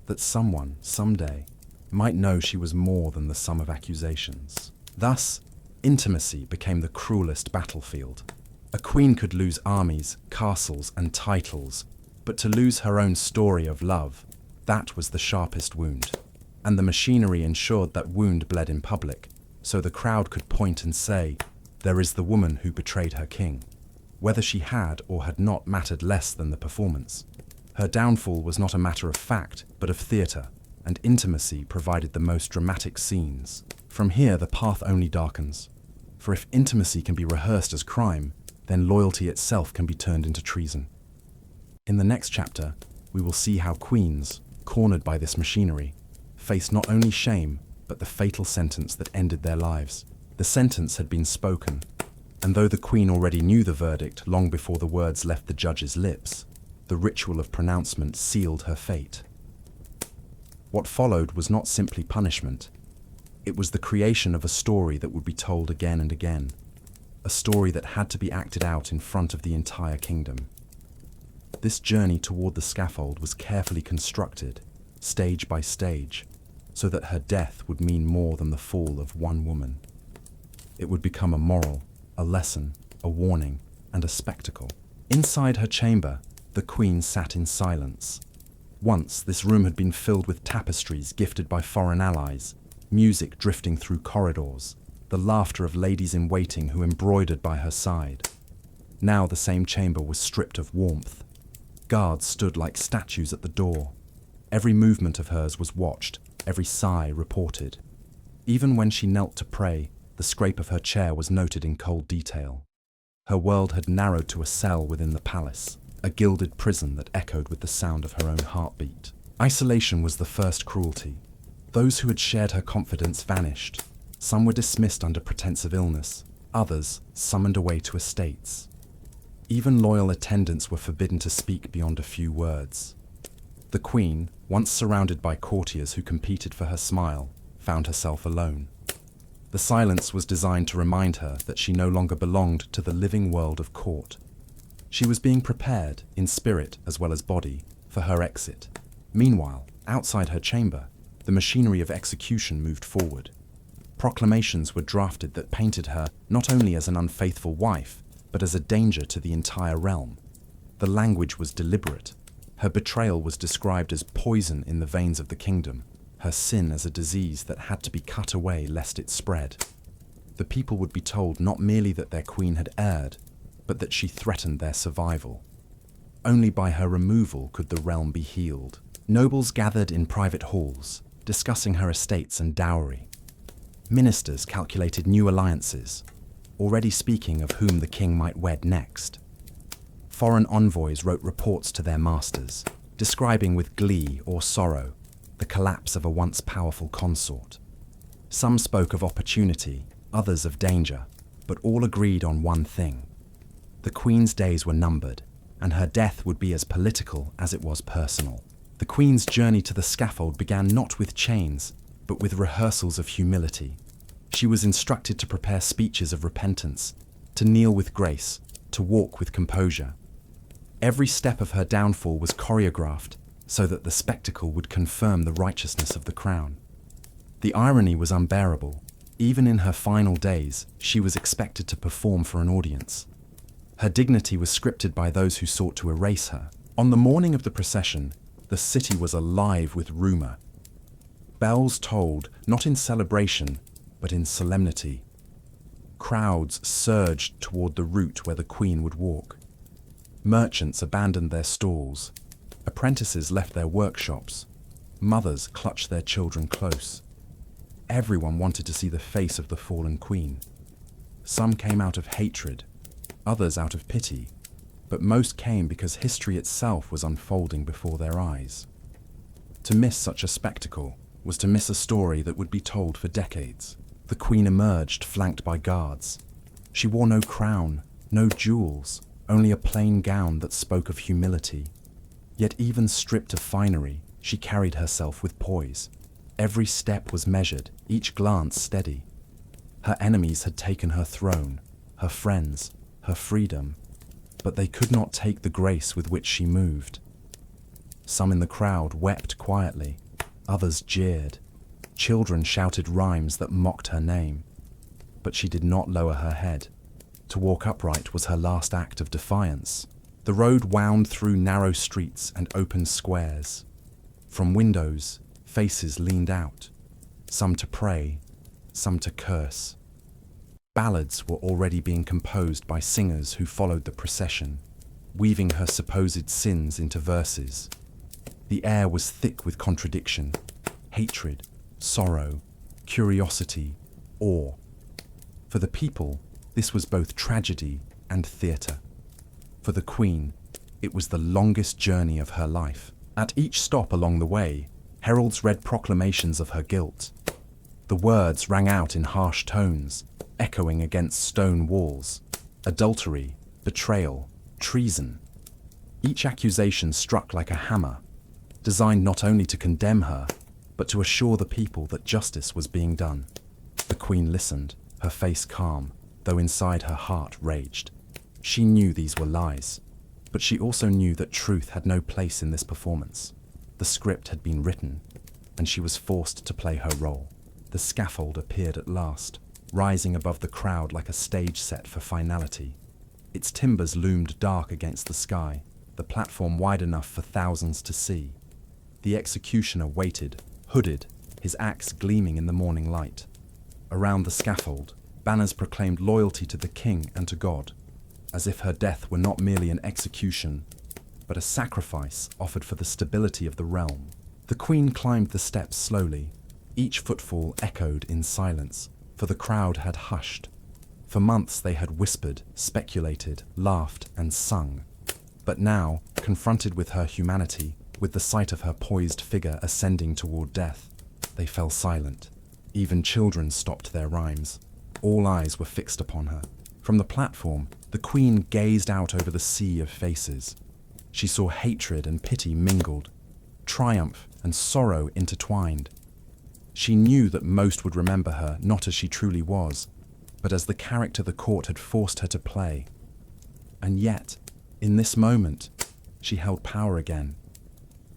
that someone, someday, might know she was more than the sum of accusations. Thus, intimacy became the cruelest battlefield. A queen could lose armies, castles, and titles, but to lose her own story of love, That was the sharpest wound. And the machinery ensured that wound bled in public, so the crowd could point and say, "There is the woman who betrayed her king." Whether she had or had not mattered less than the performance. Her downfall was not a matter of fact, but of theatre, and intimacy provided the most dramatic scenes. From here, the path only darkens. For if intimacy can be rehearsed as crime, then loyalty itself can be turned into treason. In the next chapter, we will see how queens, cornered by this machinery, faced not only shame, but the fatal sentence that ended their lives. The sentence had been spoken, and though the queen already knew the verdict long before the words left the judge's lips, the ritual of pronouncement sealed her fate. What followed was not simply punishment. It was the creation of a story that would be told again and again, a story that had to be acted out in front of the entire kingdom. This journey toward the scaffold was carefully constructed, stage by stage, so that her death would mean more than the fall of one woman. It would become a moral, a lesson, a warning, and a spectacle. Inside her chamber, the queen sat in silence. Once, this room had been filled with tapestries gifted by foreign allies, music drifting through corridors, the laughter of ladies in waiting who embroidered by her side. Now the same chamber was stripped of warmth. Guards stood like statues at the door. Every movement of hers was watched, every sigh reported. Even when she knelt to pray, the scrape of her chair was noted in cold detail. Her world had narrowed to a cell within the palace, a gilded prison that echoed with the sound of her own heartbeat. Isolation was the first cruelty. Those who had shared her confidence vanished. Some were dismissed under pretense of illness, others summoned away to estates. Even loyal attendants were forbidden to speak beyond a few words. The queen, once surrounded by courtiers who competed for her smile, found herself alone. The silence was designed to remind her that she no longer belonged to the living world of court. She was being prepared, in spirit as well as body, for her exit. Meanwhile, outside her chamber, the machinery of execution moved forward. Proclamations were drafted that painted her not only as an unfaithful wife, but as a danger to the entire realm. The language was deliberate. Her betrayal was described as poison in the veins of the kingdom, her sin as a disease that had to be cut away lest it spread. The people would be told not merely that their queen had erred, but that she threatened their survival. Only by her removal could the realm be healed. Nobles gathered in private halls, discussing her estates and dowry. Ministers calculated new alliances, already speaking of whom the king might wed next. Foreign envoys wrote reports to their masters, describing with glee or sorrow the collapse of a once powerful consort. Some spoke of opportunity, others of danger, but all agreed on one thing. The queen's days were numbered, and her death would be as political as it was personal. The queen's journey to the scaffold began not with chains, but with rehearsals of humility. She was instructed to prepare speeches of repentance, to kneel with grace, to walk with composure. Every step of her downfall was choreographed so that the spectacle would confirm the righteousness of the crown. The irony was unbearable. Even in her final days, she was expected to perform for an audience. Her dignity was scripted by those who sought to erase her. On the morning of the procession, the city was alive with rumor. Bells tolled, not in celebration, but in solemnity. Crowds surged toward the route where the queen would walk. Merchants abandoned their stalls. Apprentices left their workshops. Mothers clutched their children close. Everyone wanted to see the face of the fallen queen. Some came out of hatred, others out of pity, but most came because history itself was unfolding before their eyes. To miss such a spectacle was to miss a story that would be told for decades. The queen emerged flanked by guards. She wore no crown, no jewels, only a plain gown that spoke of humility. Yet even stripped of finery, she carried herself with poise. Every step was measured, each glance steady. Her enemies had taken her throne, her friends, her freedom, but they could not take the grace with which she moved. Some in the crowd wept quietly, others jeered. Children shouted rhymes that mocked her name. But she did not lower her head. To walk upright was her last act of defiance. The road wound through narrow streets and open squares. From windows, faces leaned out, some to pray, some to curse. Ballads were already being composed by singers who followed the procession, weaving her supposed sins into verses. The air was thick with contradiction, hatred, sorrow, curiosity, awe. For the people, this was both tragedy and theatre. For the Queen, it was the longest journey of her life. At each stop along the way, heralds read proclamations of her guilt. The words rang out in harsh tones, echoing against stone walls. Adultery, betrayal, treason. Each accusation struck like a hammer, designed not only to condemn her, but to assure the people that justice was being done. The Queen listened, her face calm, though inside her heart raged. She knew these were lies, but she also knew that truth had no place in this performance. The script had been written, and she was forced to play her role. The scaffold appeared at last, rising above the crowd like a stage set for finality. Its timbers loomed dark against the sky, the platform wide enough for thousands to see. The executioner waited, hooded, his axe gleaming in the morning light. Around the scaffold, banners proclaimed loyalty to the king and to God, as if her death were not merely an execution, but a sacrifice offered for the stability of the realm. The Queen climbed the steps slowly. Each footfall echoed in silence, for the crowd had hushed. For months they had whispered, speculated, laughed, and sung. But now, confronted with her humanity, with the sight of her poised figure ascending toward death, they fell silent. Even children stopped their rhymes. All eyes were fixed upon her. From the platform, the Queen gazed out over the sea of faces. She saw hatred and pity mingled, triumph and sorrow intertwined. She knew that most would remember her not as she truly was, but as the character the court had forced her to play. And yet, in this moment, she held power again.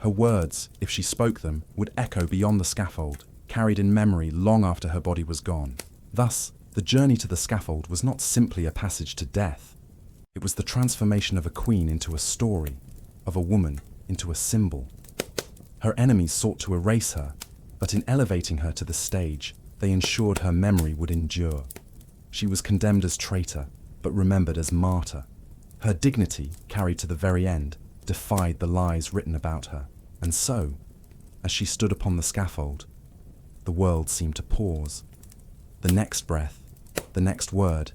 Her words, if she spoke them, would echo beyond the scaffold, carried in memory long after her body was gone. Thus, the journey to the scaffold was not simply a passage to death. It was the transformation of a queen into a story, of a woman into a symbol. Her enemies sought to erase her, but in elevating her to the stage, they ensured her memory would endure. She was condemned as traitor, but remembered as martyr. Her dignity, carried to the very end, defied the lies written about her. And so, as she stood upon the scaffold, the world seemed to pause. The next breath, the next word,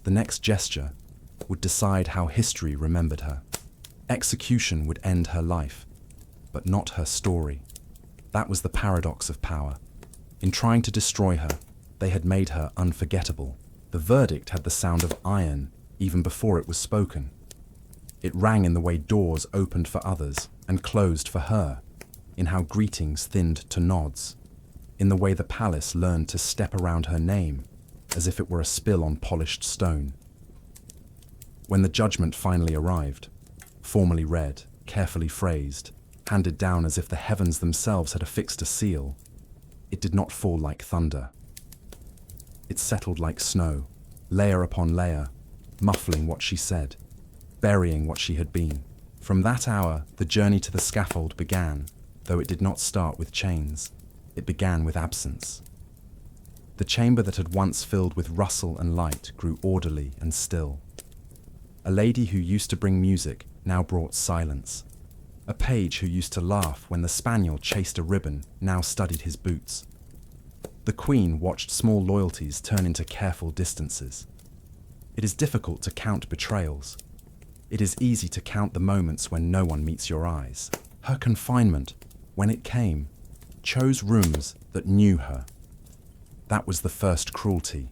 the next gesture would decide how history remembered her. Execution would end her life, but not her story. That was the paradox of power. In trying to destroy her, they had made her unforgettable. The verdict had the sound of iron even before it was spoken. It rang in the way doors opened for others and closed for her, in how greetings thinned to nods, in the way the palace learned to step around her name as if it were a spill on polished stone. When the judgment finally arrived, formally read, carefully phrased, handed down as if the heavens themselves had affixed a seal, it did not fall like thunder. It settled like snow, layer upon layer, muffling what she said, burying what she had been. From that hour, the journey to the scaffold began, though it did not start with chains. It began with absence. The chamber that had once filled with rustle and light grew orderly and still. A lady who used to bring music now brought silence. A page who used to laugh when the spaniel chased a ribbon now studied his boots. The Queen watched small loyalties turn into careful distances. It is difficult to count betrayals. It is easy to count the moments when no one meets your eyes. Her confinement, when it came, chose rooms that knew her. That was the first cruelty.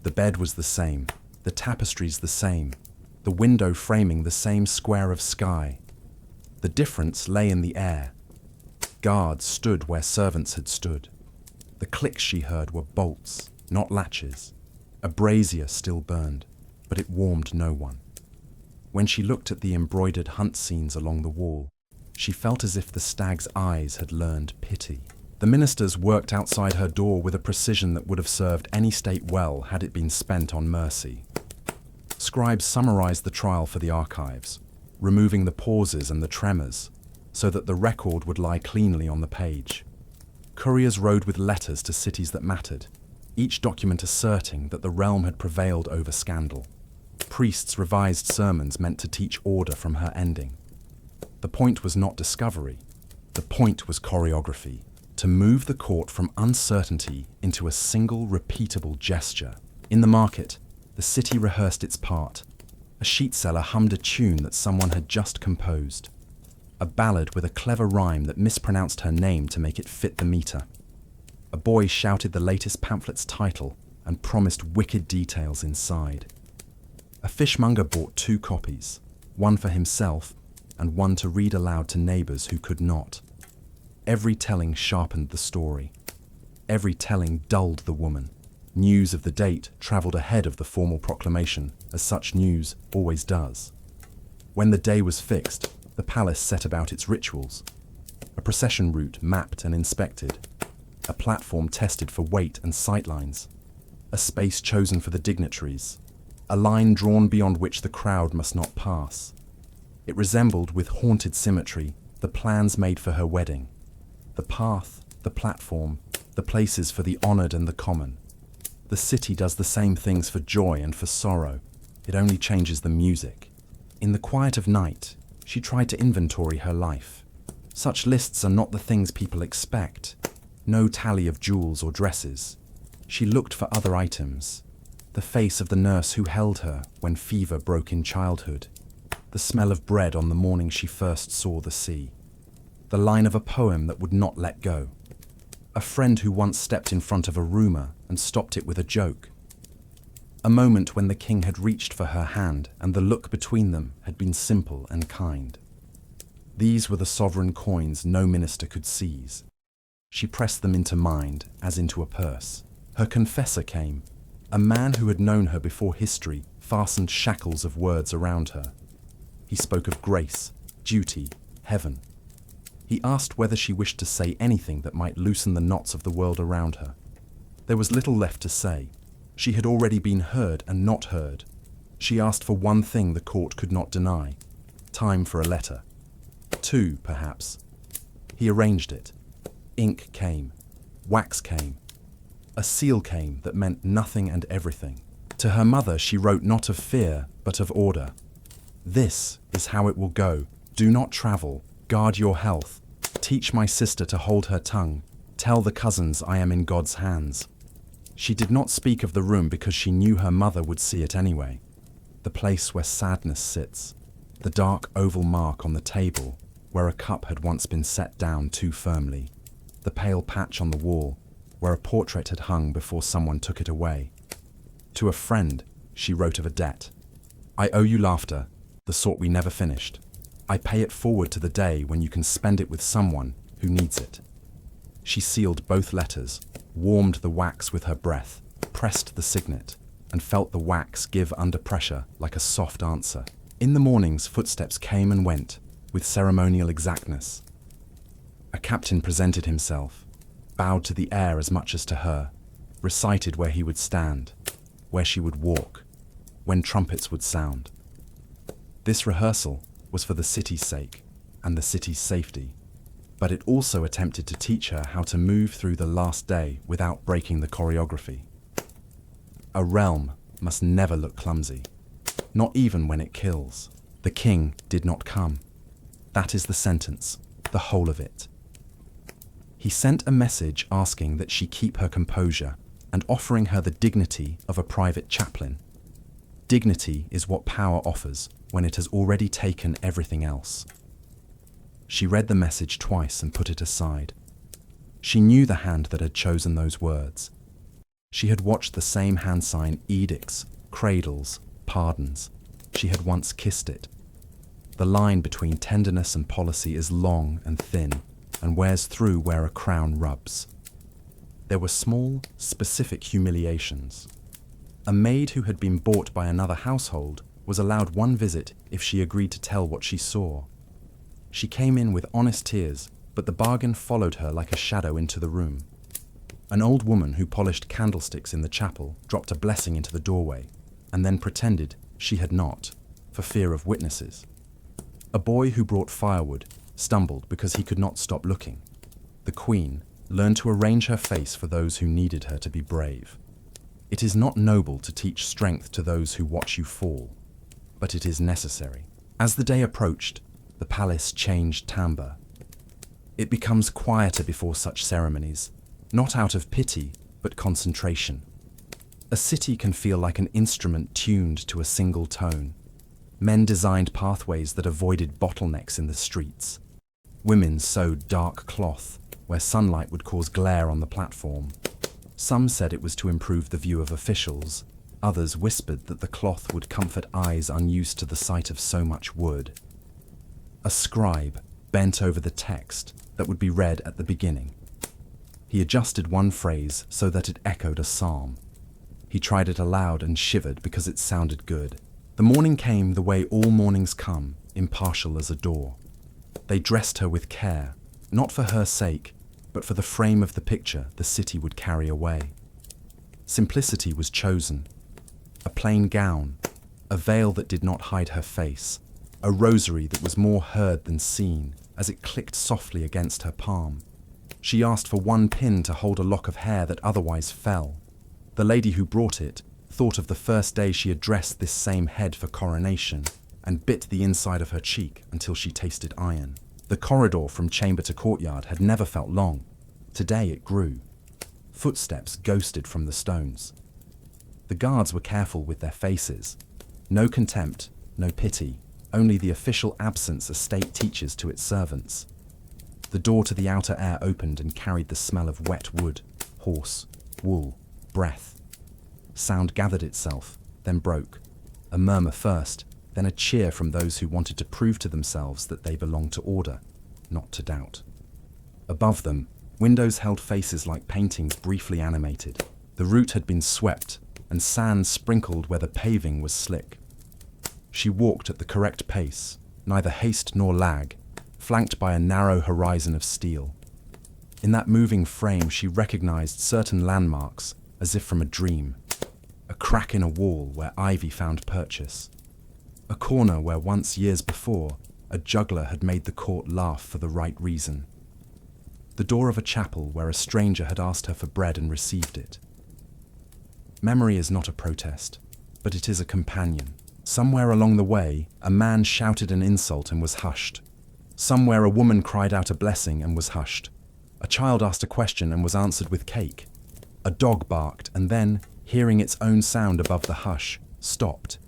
The bed was the same, the tapestries the same, the window framing the same square of sky. The difference lay in the air. Guards stood where servants had stood. The clicks she heard were bolts, not latches. A brazier still burned, but it warmed no one. When she looked at the embroidered hunt scenes along the wall, she felt as if the stag's eyes had learned pity. The ministers worked outside her door with a precision that would have served any state well had it been spent on mercy. Scribes summarized the trial for the archives, removing the pauses and the tremors, so that the record would lie cleanly on the page. Couriers rode with letters to cities that mattered, each document asserting that the realm had prevailed over scandal. Priests revised sermons meant to teach order from her ending. The point was not discovery. The point was choreography, to move the court from uncertainty into a single repeatable gesture. In the market, the city rehearsed its part. A sheet seller hummed a tune that someone had just composed. A ballad with a clever rhyme that mispronounced her name to make it fit the meter. A boy shouted the latest pamphlet's title and promised wicked details inside. A fishmonger bought 2 copies, one for himself and one to read aloud to neighbours who could not. Every telling sharpened the story. Every telling dulled the woman. News of the date travelled ahead of the formal proclamation, as such news always does. When the day was fixed, the palace set about its rituals. A procession route mapped and inspected. A platform tested for weight and sightlines. A space chosen for the dignitaries. A line drawn beyond which the crowd must not pass. It resembled, with haunted symmetry, the plans made for her wedding. The path, the platform, the places for the honoured and the common. The city does the same things for joy and for sorrow. It only changes the music. In the quiet of night, she tried to inventory her life. Such lists are not the things people expect. No tally of jewels or dresses. She looked for other items. The face of the nurse who held her when fever broke in childhood. The smell of bread on the morning she first saw the sea. The line of a poem that would not let go. A friend who once stepped in front of a rumour and stopped it with a joke. A moment when the king had reached for her hand and the look between them had been simple and kind. These were the sovereign coins no minister could seize. She pressed them into mind as into a purse. Her confessor came, a man who had known her before history fastened shackles of words around her. He spoke of grace, duty, heaven. He asked whether she wished to say anything that might loosen the knots of the world around her. There was little left to say. She had already been heard and not heard. She asked for one thing the court could not deny. Time for a letter. 2, perhaps. He arranged it. Ink came. Wax came. A seal came that meant nothing and everything. To her mother she wrote not of fear, but of order. This is how it will go. Do not travel. Guard your health. Teach my sister to hold her tongue. Tell the cousins I am in God's hands. She did not speak of the room because she knew her mother would see it anyway. The place where sadness sits. The dark oval mark on the table where a cup had once been set down too firmly. The pale patch on the wall where a portrait had hung before someone took it away. To a friend, she wrote of a debt. I owe you laughter, the sort we never finished. I pay it forward to the day when you can spend it with someone who needs it. She sealed both letters, warmed the wax with her breath, pressed the signet, and felt the wax give under pressure like a soft answer. In the mornings, footsteps came and went, with ceremonial exactness. A captain presented himself, bowed to the air as much as to her, recited where he would stand, where she would walk, when trumpets would sound. This rehearsal was for the city's sake and the city's safety, but it also attempted to teach her how to move through the last day without breaking the choreography. A realm must never look clumsy, not even when it kills. The king did not come. That is the sentence, the whole of it. He sent a message asking that she keep her composure and offering her the dignity of a private chaplain. Dignity is what power offers when it has already taken everything else. She read the message twice and put it aside. She knew the hand that had chosen those words. She had watched the same hand sign edicts, cradles, pardons. She had once kissed it. The line between tenderness and policy is long and thin and wears through where a crown rubs. There were small, specific humiliations. A maid who had been bought by another household was allowed one visit if she agreed to tell what she saw. She came in with honest tears, but the bargain followed her like a shadow into the room. An old woman who polished candlesticks in the chapel dropped a blessing into the doorway, and then pretended she had not, for fear of witnesses. A boy who brought firewood stumbled because he could not stop looking. The queen learned to arrange her face for those who needed her to be brave. It is not noble to teach strength to those who watch you fall, but it is necessary. As the day approached, the palace changed timbre. It becomes quieter before such ceremonies, not out of pity, but concentration. A city can feel like an instrument tuned to a single tone. Men designed pathways that avoided bottlenecks in the streets. Women sewed dark cloth where sunlight would cause glare on the platform. Some said it was to improve the view of officials. Others whispered that the cloth would comfort eyes unused to the sight of so much wood. A scribe bent over the text that would be read at the beginning. He adjusted one phrase so that it echoed a psalm. He tried it aloud and shivered because it sounded good. The morning came the way all mornings come, impartial as a door. They dressed her with care, not for her sake, but for the frame of the picture the city would carry away. Simplicity was chosen. A plain gown, a veil that did not hide her face, a rosary that was more heard than seen as it clicked softly against her palm. She asked for one pin to hold a lock of hair that otherwise fell. The lady who brought it thought of the first day she had dressed this same head for coronation and bit the inside of her cheek until she tasted iron. The corridor from chamber to courtyard had never felt long. Today it grew. Footsteps ghosted from the stones. The guards were careful with their faces. No contempt, no pity, only the official absence a state teaches to its servants. The door to the outer air opened and carried the smell of wet wood, horse, wool, breath. Sound gathered itself, then broke. A murmur first, then a cheer from those who wanted to prove to themselves that they belonged to order, not to doubt. Above them, windows held faces like paintings briefly animated. The route had been swept, and sand sprinkled where the paving was slick. She walked at the correct pace, neither haste nor lag, flanked by a narrow horizon of steel. In that moving frame she recognized certain landmarks, as if from a dream. A crack in a wall where ivy found purchase. A corner where once years before, a juggler had made the court laugh for the right reason. The door of a chapel where a stranger had asked her for bread and received it. Memory is not a protest, but it is a companion. Somewhere along the way, a man shouted an insult and was hushed. Somewhere a woman cried out a blessing and was hushed. A child asked a question and was answered with cake. A dog barked and then, hearing its own sound above the hush, stopped,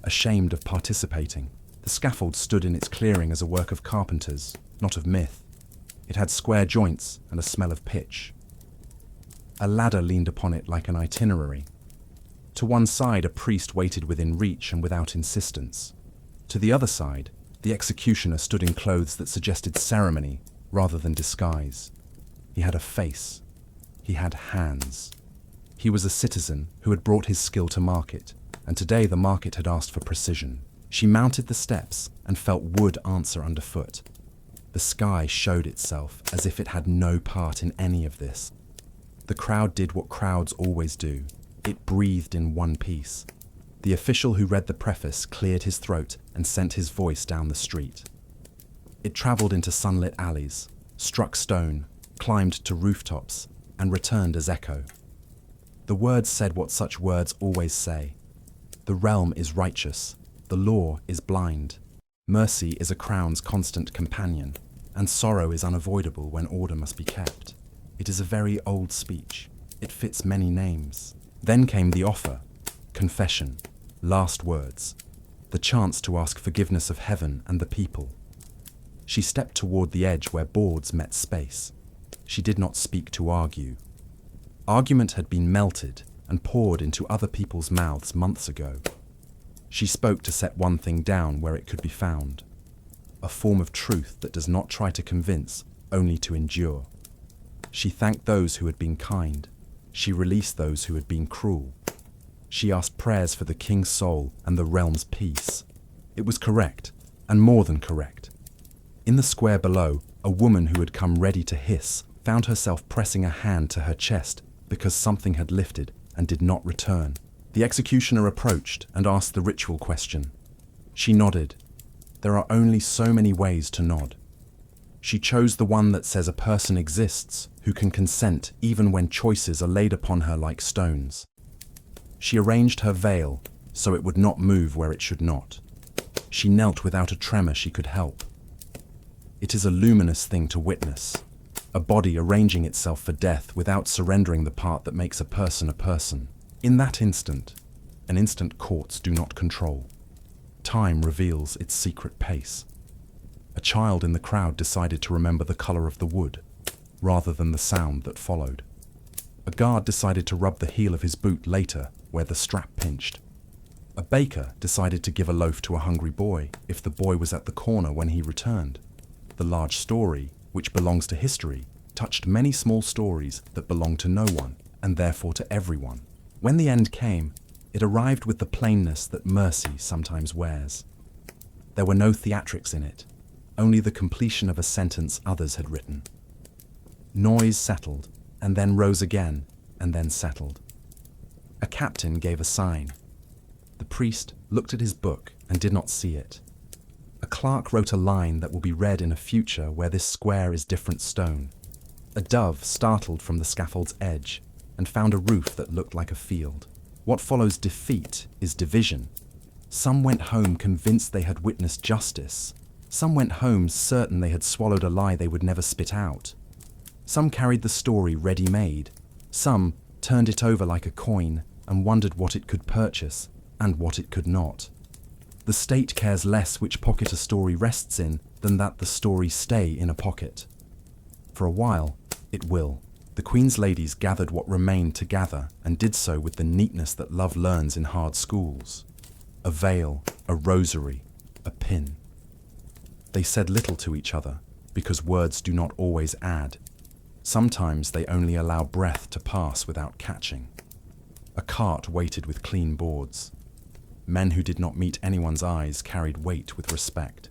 ashamed of participating. The scaffold stood in its clearing as a work of carpenters, not of myth. It had square joints and a smell of pitch. A ladder leaned upon it like an itinerary. To one side, a priest waited within reach and without insistence. To the other side, the executioner stood in clothes that suggested ceremony rather than disguise. He had a face. He had hands. He was a citizen who had brought his skill to market, and today the market had asked for precision. She mounted the steps and felt wood answer underfoot. The sky showed itself as if it had no part in any of this. The crowd did what crowds always do. It breathed in one piece. The official who read the preface cleared his throat and sent his voice down the street. It traveled into sunlit alleys, struck stone, climbed to rooftops, and returned as echo. The words said what such words always say. The realm is righteous. The law is blind. Mercy is a crown's constant companion, and sorrow is unavoidable when order must be kept. It is a very old speech. It fits many names. Then came the offer, confession, last words, the chance to ask forgiveness of heaven and the people. She stepped toward the edge where boards met space. She did not speak to argue. Argument had been melted and poured into other people's mouths months ago. She spoke to set one thing down where it could be found, a form of truth that does not try to convince, only to endure. She thanked those who had been kind. She released those who had been cruel. She asked prayers for the king's soul and the realm's peace. It was correct, and more than correct. In the square below, a woman who had come ready to hiss found herself pressing a hand to her chest because something had lifted and did not return. The executioner approached and asked the ritual question. She nodded. There are only so many ways to nod. She chose the one that says a person exists who can consent even when choices are laid upon her like stones. She arranged her veil so it would not move where it should not. She knelt without a tremor she could help. It is a luminous thing to witness, a body arranging itself for death without surrendering the part that makes a person a person. In that instant, an instant courts do not control. Time reveals its secret pace. A child in the crowd decided to remember the color of the wood, rather than the sound that followed. A guard decided to rub the heel of his boot later, where the strap pinched. A baker decided to give a loaf to a hungry boy if the boy was at the corner when he returned. The large story, which belongs to history, touched many small stories that belong to no one, and therefore to everyone. When the end came, it arrived with the plainness that mercy sometimes wears. There were no theatrics in it, only the completion of a sentence others had written. Noise settled, and then rose again, and then settled. A captain gave a sign. The priest looked at his book and did not see it. A clerk wrote a line that will be read in a future where this square is different stone. A dove startled from the scaffold's edge and found a roof that looked like a field. What follows defeat is division. Some went home convinced they had witnessed justice. Some went home certain they had swallowed a lie they would never spit out. Some carried the story ready-made. Some turned it over like a coin and wondered what it could purchase and what it could not. The state cares less which pocket a story rests in than that the story stay in a pocket. For a while, it will. The Queen's ladies gathered what remained to gather and did so with the neatness that love learns in hard schools. A veil, a rosary, a pin. They said little to each other because words do not always add. Sometimes they only allow breath to pass without catching. A cart waited with clean boards. Men who did not meet anyone's eyes carried weight with respect.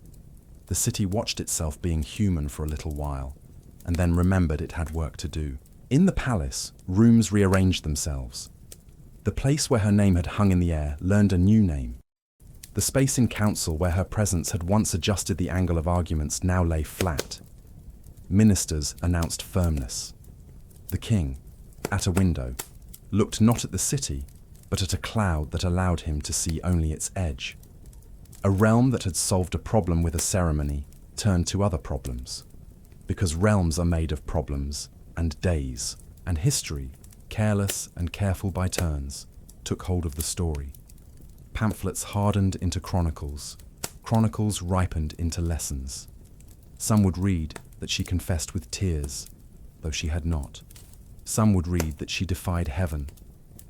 The city watched itself being human for a little while, and then remembered it had work to do. In the palace, rooms rearranged themselves. The place where her name had hung in the air learned a new name. The space in council where her presence had once adjusted the angle of arguments now lay flat. Ministers announced firmness. The king, at a window, looked not at the city, but at a cloud that allowed him to see only its edge. A realm that had solved a problem with a ceremony turned to other problems, because realms are made of problems and days, and history, careless and careful by turns, took hold of the story. Pamphlets hardened into chronicles, chronicles ripened into lessons. Some would read that she confessed with tears, though she had not. Some would read that she defied heaven,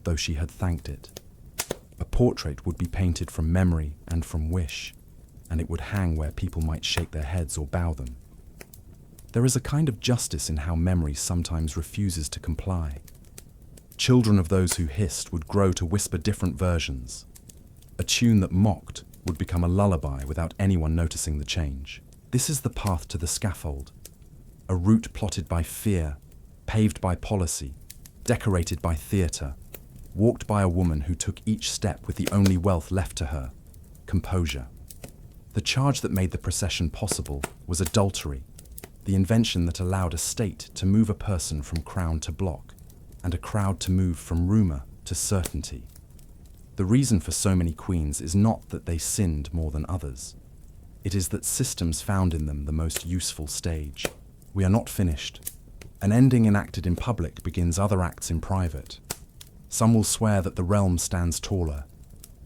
though she had thanked it. A portrait would be painted from memory and from wish, and it would hang where people might shake their heads or bow them. There is a kind of justice in how memory sometimes refuses to comply. Children of those who hissed would grow to whisper different versions. A tune that mocked would become a lullaby without anyone noticing the change. This is the path to the scaffold, a route plotted by fear, paved by policy, decorated by theatre, walked by a woman who took each step with the only wealth left to her, composure. The charge that made the procession possible was adultery, the invention that allowed a state to move a person from crown to block, and a crowd to move from rumour to certainty. The reason for so many queens is not that they sinned more than others. It is that systems found in them the most useful stage. We are not finished. An ending enacted in public begins other acts in private. Some will swear that the realm stands taller.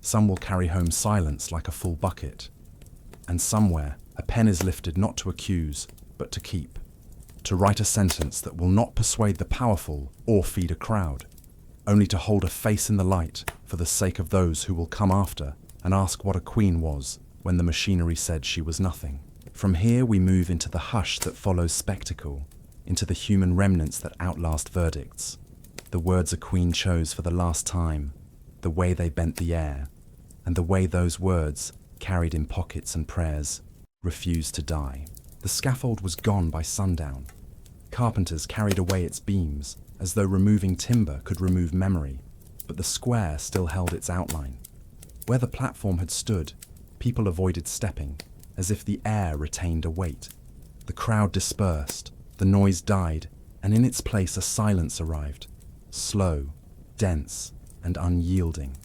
Some will carry home silence like a full bucket. And somewhere, a pen is lifted not to accuse, but to keep. To write a sentence that will not persuade the powerful or feed a crowd, only to hold a face in the light for the sake of those who will come after and ask what a queen was when the machinery said she was nothing. From here we move into the hush that follows spectacle, into the human remnants that outlast verdicts. The words a queen chose for the last time, the way they bent the air, and the way those words, carried in pockets and prayers, refused to die. The scaffold was gone by sundown. Carpenters carried away its beams, as though removing timber could remove memory, but the square still held its outline. Where the platform had stood, people avoided stepping, as if the air retained a weight. The crowd dispersed, the noise died, and in its place a silence arrived, slow, dense, and unyielding.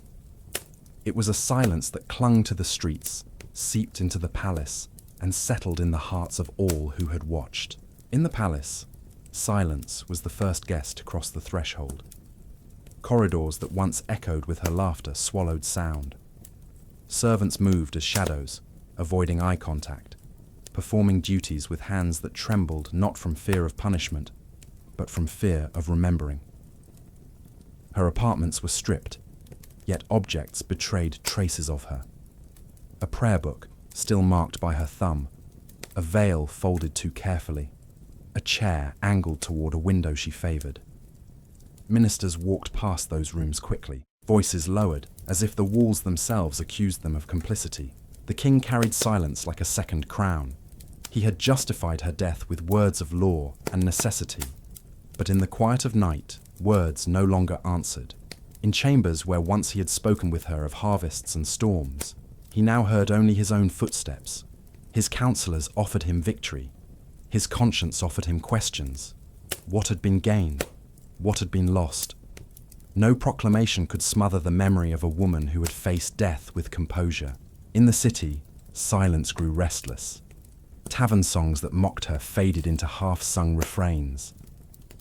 It was a silence that clung to the streets, seeped into the palace, and settled in the hearts of all who had watched. In the palace, silence was the first guest to cross the threshold. Corridors that once echoed with her laughter swallowed sound. Servants moved as shadows, avoiding eye contact, performing duties with hands that trembled not from fear of punishment, but from fear of remembering. Her apartments were stripped, yet objects betrayed traces of her. A prayer book, still marked by her thumb, a veil folded too carefully, a chair angled toward a window she favored. Ministers walked past those rooms quickly, voices lowered, as if the walls themselves accused them of complicity. The king carried silence like a second crown. He had justified her death with words of law and necessity. But in the quiet of night, words no longer answered. In chambers where once he had spoken with her of harvests and storms, he now heard only his own footsteps. His counselors offered him victory. His conscience offered him questions. What had been gained? What had been lost? No proclamation could smother the memory of a woman who had faced death with composure. In the city, silence grew restless. Tavern songs that mocked her faded into half-sung refrains.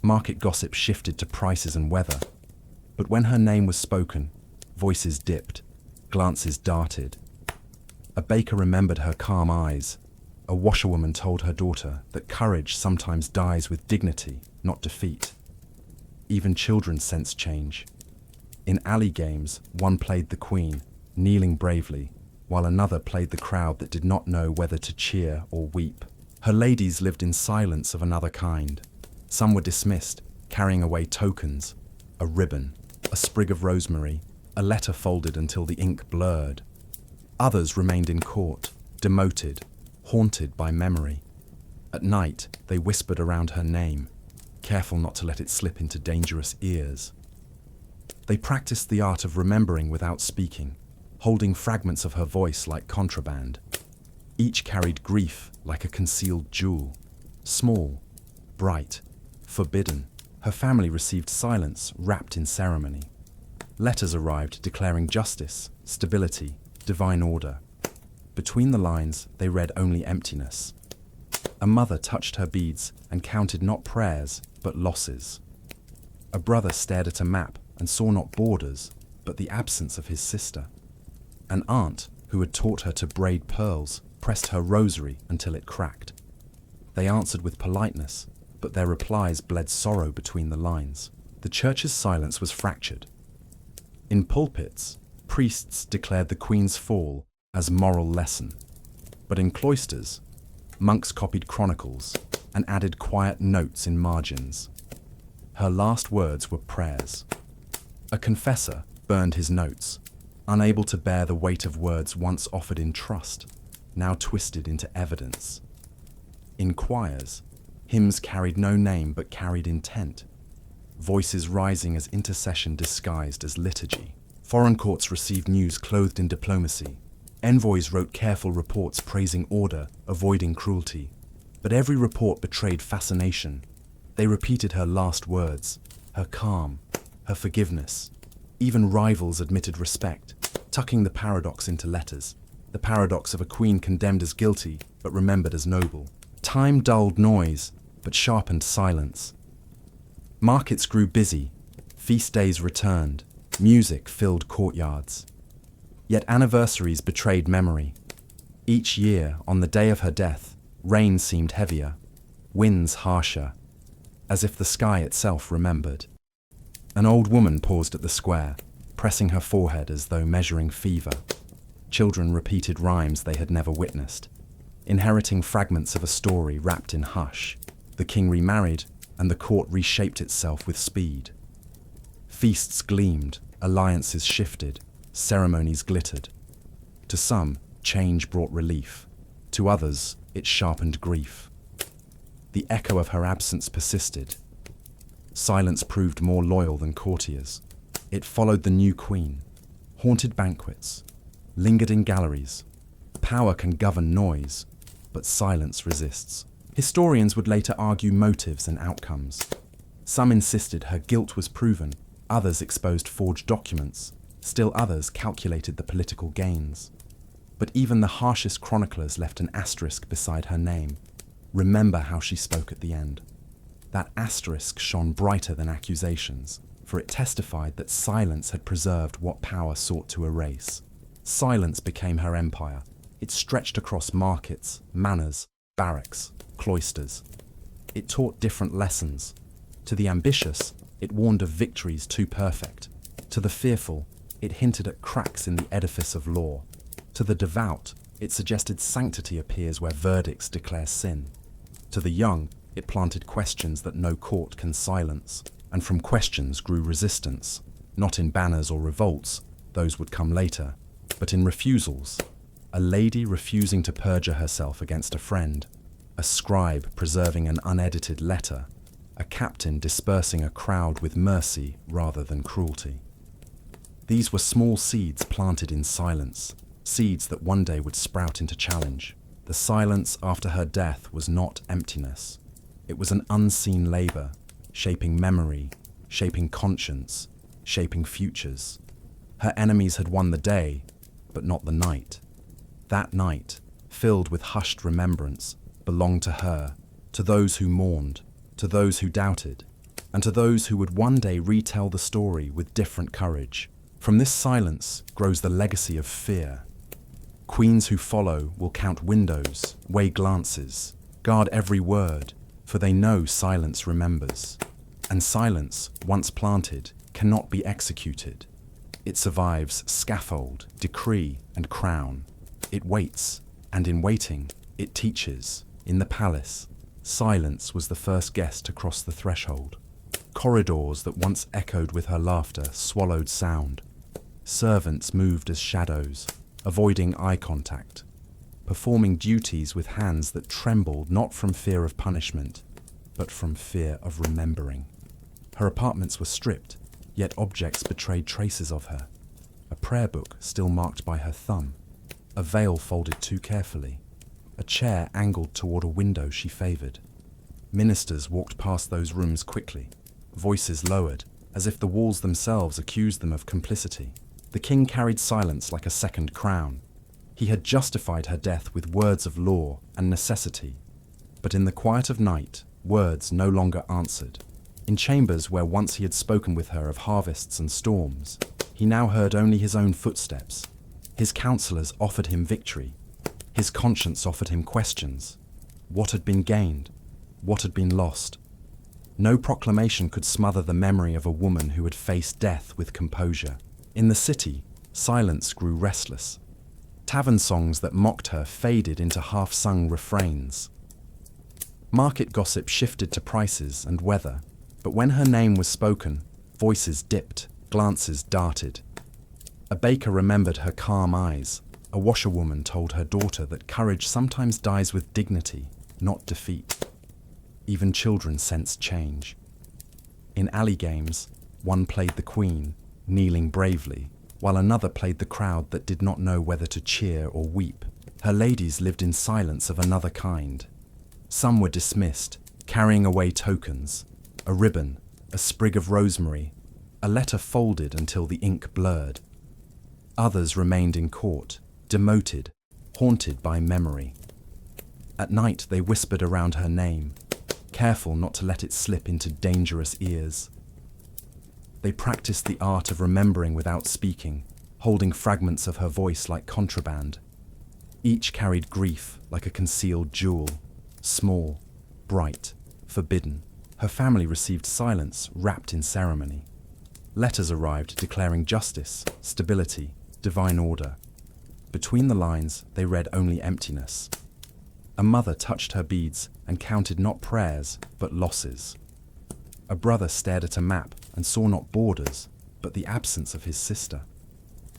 Market gossip shifted to prices and weather. But when her name was spoken, voices dipped, glances darted. A baker remembered her calm eyes. A washerwoman told her daughter that courage sometimes dies with dignity, not defeat. Even children sense change. In alley games, one played the queen, kneeling bravely, while another played the crowd that did not know whether to cheer or weep. Her ladies lived in silence of another kind. Some were dismissed, carrying away tokens, a ribbon, a sprig of rosemary, a letter folded until the ink blurred. Others remained in court, demoted, haunted by memory. At night, they whispered around her name, careful not to let it slip into dangerous ears. They practiced the art of remembering without speaking, holding fragments of her voice like contraband. Each carried grief like a concealed jewel, small, bright, forbidden. Her family received silence wrapped in ceremony. Letters arrived declaring justice, stability, divine order. Between the lines, they read only emptiness. A mother touched her beads and counted not prayers, but losses. A brother stared at a map and saw not borders, but the absence of his sister. An aunt, who had taught her to braid pearls, pressed her rosary until it cracked. They answered with politeness, but their replies bled sorrow between the lines. The church's silence was fractured. In pulpits, priests declared the Queen's fall as moral lesson. But in cloisters, monks copied chronicles and added quiet notes in margins. Her last words were prayers. A confessor burned his notes, unable to bear the weight of words once offered in trust, now twisted into evidence. In choirs, hymns carried no name but carried intent, voices rising as intercession disguised as liturgy. Foreign courts received news clothed in diplomacy. Envoys wrote careful reports praising order, avoiding cruelty. But every report betrayed fascination. They repeated her last words, her calm, her forgiveness. Even rivals admitted respect, tucking the paradox into letters. The paradox of a queen condemned as guilty, but remembered as noble. Time dulled noise, but sharpened silence. Markets grew busy. Feast days returned. Music filled courtyards. Yet anniversaries betrayed memory. Each year, on the day of her death, rain seemed heavier, winds harsher, as if the sky itself remembered. An old woman paused at the square, pressing her forehead as though measuring fever. Children repeated rhymes they had never witnessed, inheriting fragments of a story wrapped in hush. The king remarried, and the court reshaped itself with speed. Feasts gleamed, alliances shifted, ceremonies glittered. To some, change brought relief. To others, it sharpened grief. The echo of her absence persisted. Silence proved more loyal than courtiers. It followed the new queen, haunted banquets, lingered in galleries. Power can govern noise, but silence resists. Historians would later argue motives and outcomes. Some insisted her guilt was proven, others exposed forged documents, still others calculated the political gains. But even the harshest chroniclers left an asterisk beside her name. Remember how she spoke at the end. That asterisk shone brighter than accusations, for it testified that silence had preserved what power sought to erase. Silence became her empire. It stretched across markets, manors, barracks, cloisters. It taught different lessons. To the ambitious, it warned of victories too perfect. To the fearful, it hinted at cracks in the edifice of law. To the devout, it suggested sanctity appears where verdicts declare sin. To the young, it planted questions that no court can silence. And from questions grew resistance, not in banners or revolts, those would come later, but in refusals. A lady refusing to perjure herself against a friend, a scribe preserving an unedited letter, a captain dispersing a crowd with mercy rather than cruelty. These were small seeds planted in silence, seeds that one day would sprout into challenge. The silence after her death was not emptiness. It was an unseen labor, shaping memory, shaping conscience, shaping futures. Her enemies had won the day, but not the night. That night, filled with hushed remembrance, belonged to her, to those who mourned, to those who doubted, and to those who would one day retell the story with different courage. From this silence grows the legacy of fear. Queens who follow will count windows, weigh glances, guard every word, for they know silence remembers. And silence, once planted, cannot be executed. It survives scaffold, decree, and crown. It waits, and in waiting, it teaches. In the palace, silence was the first guest to cross the threshold. Corridors that once echoed with her laughter swallowed sound. Servants moved as shadows, avoiding eye contact, performing duties with hands that trembled not from fear of punishment, but from fear of remembering. Her apartments were stripped, yet objects betrayed traces of her. A prayer book still marked by her thumb, a veil folded too carefully, a chair angled toward a window she favored. Ministers walked past those rooms quickly, voices lowered, as if the walls themselves accused them of complicity. The king carried silence like a second crown. He had justified her death with words of law and necessity. But in the quiet of night, words no longer answered. In chambers where once he had spoken with her of harvests and storms, he now heard only his own footsteps. His counselors offered him victory. His conscience offered him questions. What had been gained? What had been lost? No proclamation could smother the memory of a woman who had faced death with composure. In the city, silence grew restless. Tavern songs that mocked her faded into half-sung refrains. Market gossip shifted to prices and weather, but when her name was spoken, voices dipped, glances darted. A baker remembered her calm eyes. A washerwoman told her daughter that courage sometimes dies with dignity, not defeat. Even children sensed change. In alley games, one played the queen, kneeling bravely, while another played the crowd that did not know whether to cheer or weep. Her ladies lived in silence of another kind. Some were dismissed, carrying away tokens, a ribbon, a sprig of rosemary, a letter folded until the ink blurred. Others remained in court, demoted, haunted by memory. At night they whispered around her name, careful not to let it slip into dangerous ears. They practiced the art of remembering without speaking, holding fragments of her voice like contraband. Each carried grief like a concealed jewel, small, bright, forbidden. Her family received silence wrapped in ceremony. Letters arrived declaring justice, stability, divine order. Between the lines, they read only emptiness. A mother touched her beads and counted not prayers, but losses. A brother stared at a map and saw not borders, but the absence of his sister.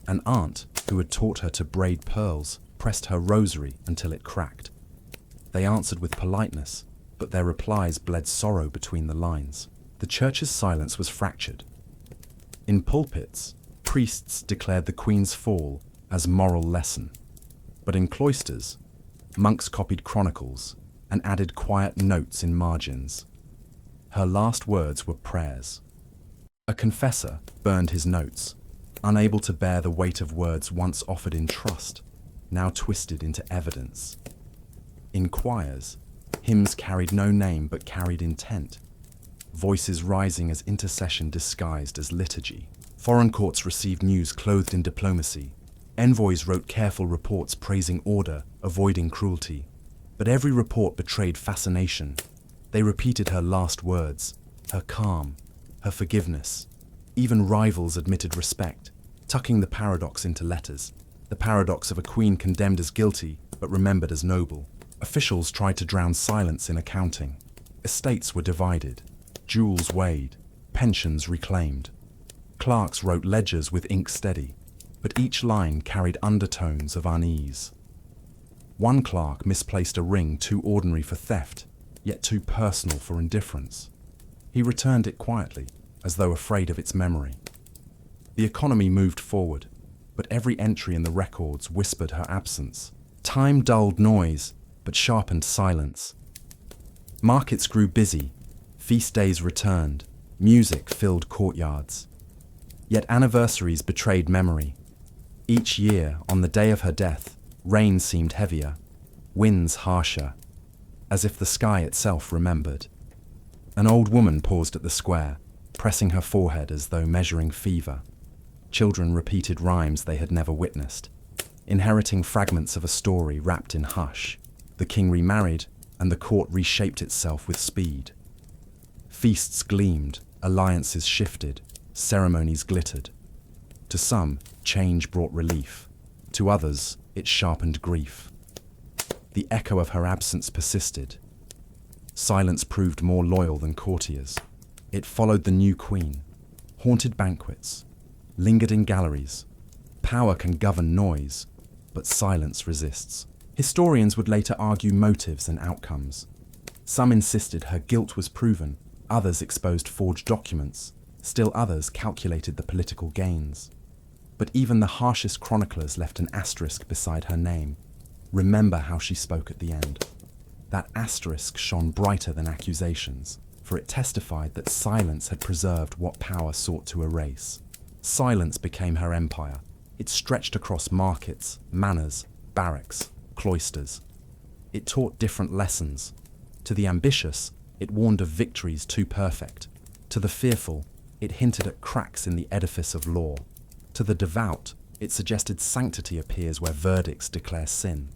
An aunt, who had taught her to braid pearls, pressed her rosary until it cracked. They answered with politeness, but their replies bled sorrow between the lines. The church's silence was fractured. In pulpits, priests declared the Queen's fall as moral lesson. But in cloisters, monks copied chronicles, and added quiet notes in margins. Her last words were prayers. A confessor burned his notes, unable to bear the weight of words once offered in trust, now twisted into evidence. In choirs, hymns carried no name but carried intent, voices rising as intercession disguised as liturgy. Foreign courts received news clothed in diplomacy. Envoys wrote careful reports praising order, avoiding cruelty. But every report betrayed fascination. They repeated her last words, her calm, her forgiveness. Even rivals admitted respect, tucking the paradox into letters. The paradox of a queen condemned as guilty, but remembered as noble. Officials tried to drown silence in accounting. Estates were divided, jewels weighed, pensions reclaimed. Clerks wrote ledgers with ink steady, but each line carried undertones of unease. One clerk misplaced a ring too ordinary for theft, yet too personal for indifference. He returned it quietly, as though afraid of its memory. The economy moved forward, but every entry in the records whispered her absence. Time dulled noise, but sharpened silence. Markets grew busy, feast days returned, music filled courtyards. Yet anniversaries betrayed memory. Each year, on the day of her death, rain seemed heavier, winds harsher, as if the sky itself remembered. An old woman paused at the square, pressing her forehead as though measuring fever. Children repeated rhymes they had never witnessed, inheriting fragments of a story wrapped in hush. The king remarried, and the court reshaped itself with speed. Feasts gleamed, alliances shifted, ceremonies glittered. To some, change brought relief. To others, it sharpened grief. The echo of her absence persisted. Silence proved more loyal than courtiers. It followed the new queen, haunted banquets, lingered in galleries. Power can govern noise, but silence resists. Historians would later argue motives and outcomes. Some insisted her guilt was proven, others exposed forged documents, still others calculated the political gains. But even the harshest chroniclers left an asterisk beside her name. Remember how she spoke at the end. That asterisk shone brighter than accusations, for it testified that silence had preserved what power sought to erase. Silence became her empire. It stretched across markets, manors, barracks, cloisters. It taught different lessons. To the ambitious, it warned of victories too perfect. To the fearful, it hinted at cracks in the edifice of law. To the devout, it suggested sanctity appears where verdicts declare sin.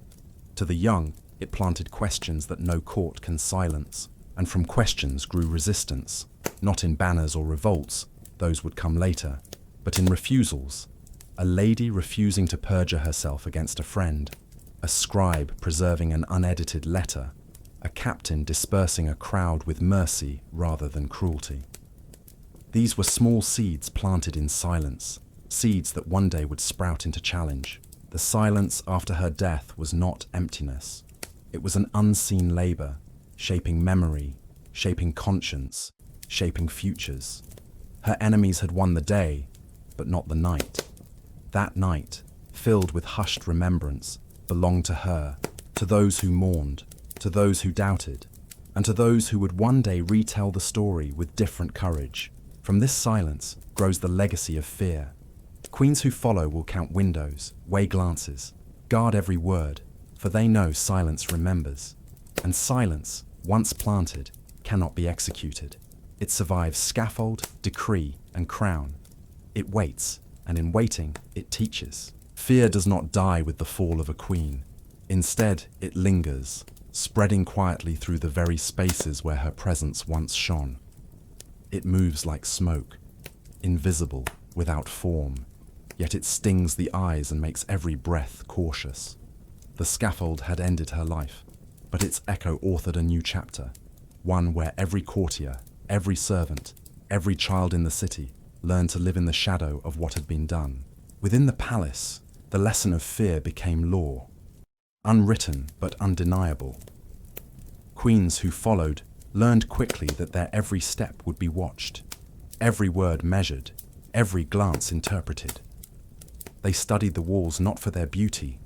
To the young, it planted questions that no court can silence. And from questions grew resistance, not in banners or revolts, those would come later, but in refusals. A lady refusing to perjure herself against a friend, a scribe preserving an unedited letter, a captain dispersing a crowd with mercy rather than cruelty. These were small seeds planted in silence, seeds that one day would sprout into challenge. The silence after her death was not emptiness. It was an unseen labor, shaping memory, shaping conscience, shaping futures. Her enemies had won the day, but not the night. That night, filled with hushed remembrance, belonged to her, to those who mourned, to those who doubted, and to those who would one day retell the story with different courage. From this silence grows the legacy of fear. Queens who follow will count windows, weigh glances, guard every word, for they know silence remembers. And silence, once planted, cannot be executed. It survives scaffold, decree, and crown. It waits, and in waiting, it teaches. Fear does not die with the fall of a queen. Instead, it lingers, spreading quietly through the very spaces where her presence once shone. It moves like smoke, invisible, without form, yet it stings the eyes and makes every breath cautious. The scaffold had ended her life, but its echo authored a new chapter, one where every courtier, every servant, every child in the city learned to live in the shadow of what had been done. Within the palace, the lesson of fear became law, unwritten but undeniable. Queens who followed learned quickly that their every step would be watched, every word measured, every glance interpreted. They studied the walls not for their beauty,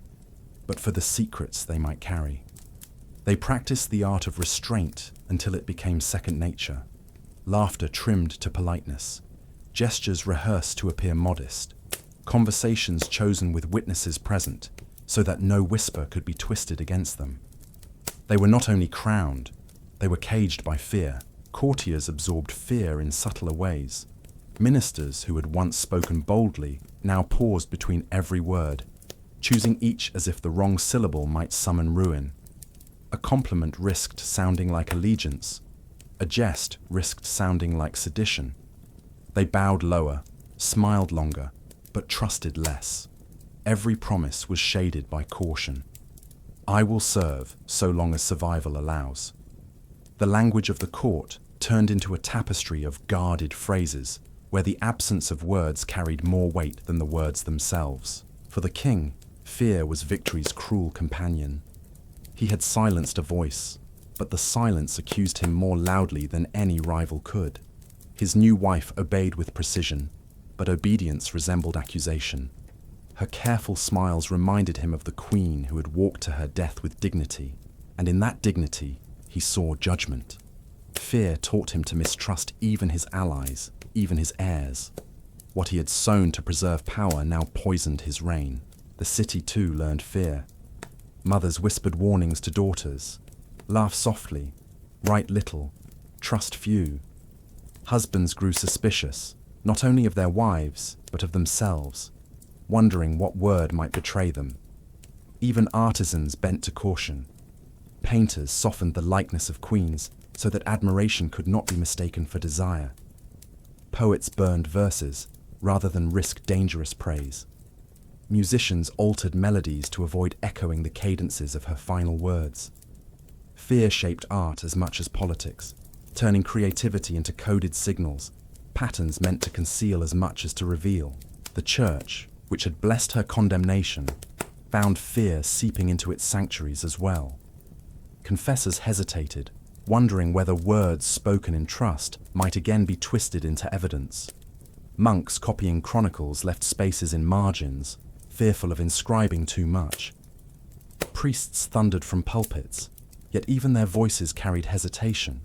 but for the secrets they might carry. They practiced the art of restraint until it became second nature. Laughter trimmed to politeness, gestures rehearsed to appear modest, conversations chosen with witnesses present so that no whisper could be twisted against them. They were not only crowned, they were caged by fear. Courtiers absorbed fear in subtler ways. Ministers who had once spoken boldly now paused between every word, choosing each as if the wrong syllable might summon ruin. A compliment risked sounding like allegiance. A jest risked sounding like sedition. They bowed lower, smiled longer, but trusted less. Every promise was shaded by caution. I will serve so long as survival allows. The language of the court turned into a tapestry of guarded phrases, where the absence of words carried more weight than the words themselves. For the king, fear was victory's cruel companion. He had silenced a voice, but the silence accused him more loudly than any rival could. His new wife obeyed with precision, but obedience resembled accusation. Her careful smiles reminded him of the queen who had walked to her death with dignity, and in that dignity he saw judgment. Fear taught him to mistrust even his allies, even his heirs. What he had sown to preserve power now poisoned his reign. The city too learned fear. Mothers whispered warnings to daughters. Laugh softly, write little, trust few. Husbands grew suspicious, not only of their wives, but of themselves, wondering what word might betray them. Even artisans bent to caution. Painters softened the likeness of queens so that admiration could not be mistaken for desire. Poets burned verses rather than risk dangerous praise. Musicians altered melodies to avoid echoing the cadences of her final words. Fear shaped art as much as politics, turning creativity into coded signals, patterns meant to conceal as much as to reveal. The church, which had blessed her condemnation, found fear seeping into its sanctuaries as well. Confessors hesitated, wondering whether words spoken in trust might again be twisted into evidence. Monks copying chronicles left spaces in margins, fearful of inscribing too much. Priests thundered from pulpits, yet even their voices carried hesitation,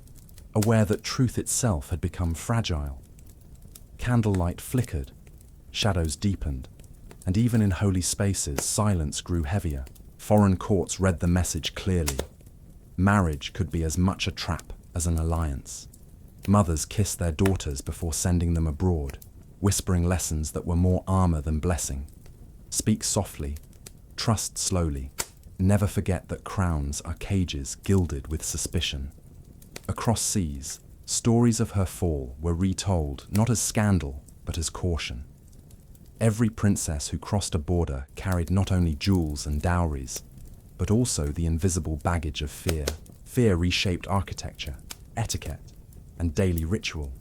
aware that truth itself had become fragile. Candlelight flickered, shadows deepened, and even in holy spaces, silence grew heavier. Foreign courts read the message clearly. Marriage could be as much a trap as an alliance. Mothers kissed their daughters before sending them abroad, whispering lessons that were more armor than blessing. Speak softly, trust slowly, never forget that crowns are cages gilded with suspicion. Across seas, stories of her fall were retold not as scandal, but as caution. Every princess who crossed a border carried not only jewels and dowries, but also the invisible baggage of fear. Fear reshaped architecture, etiquette, and daily ritual.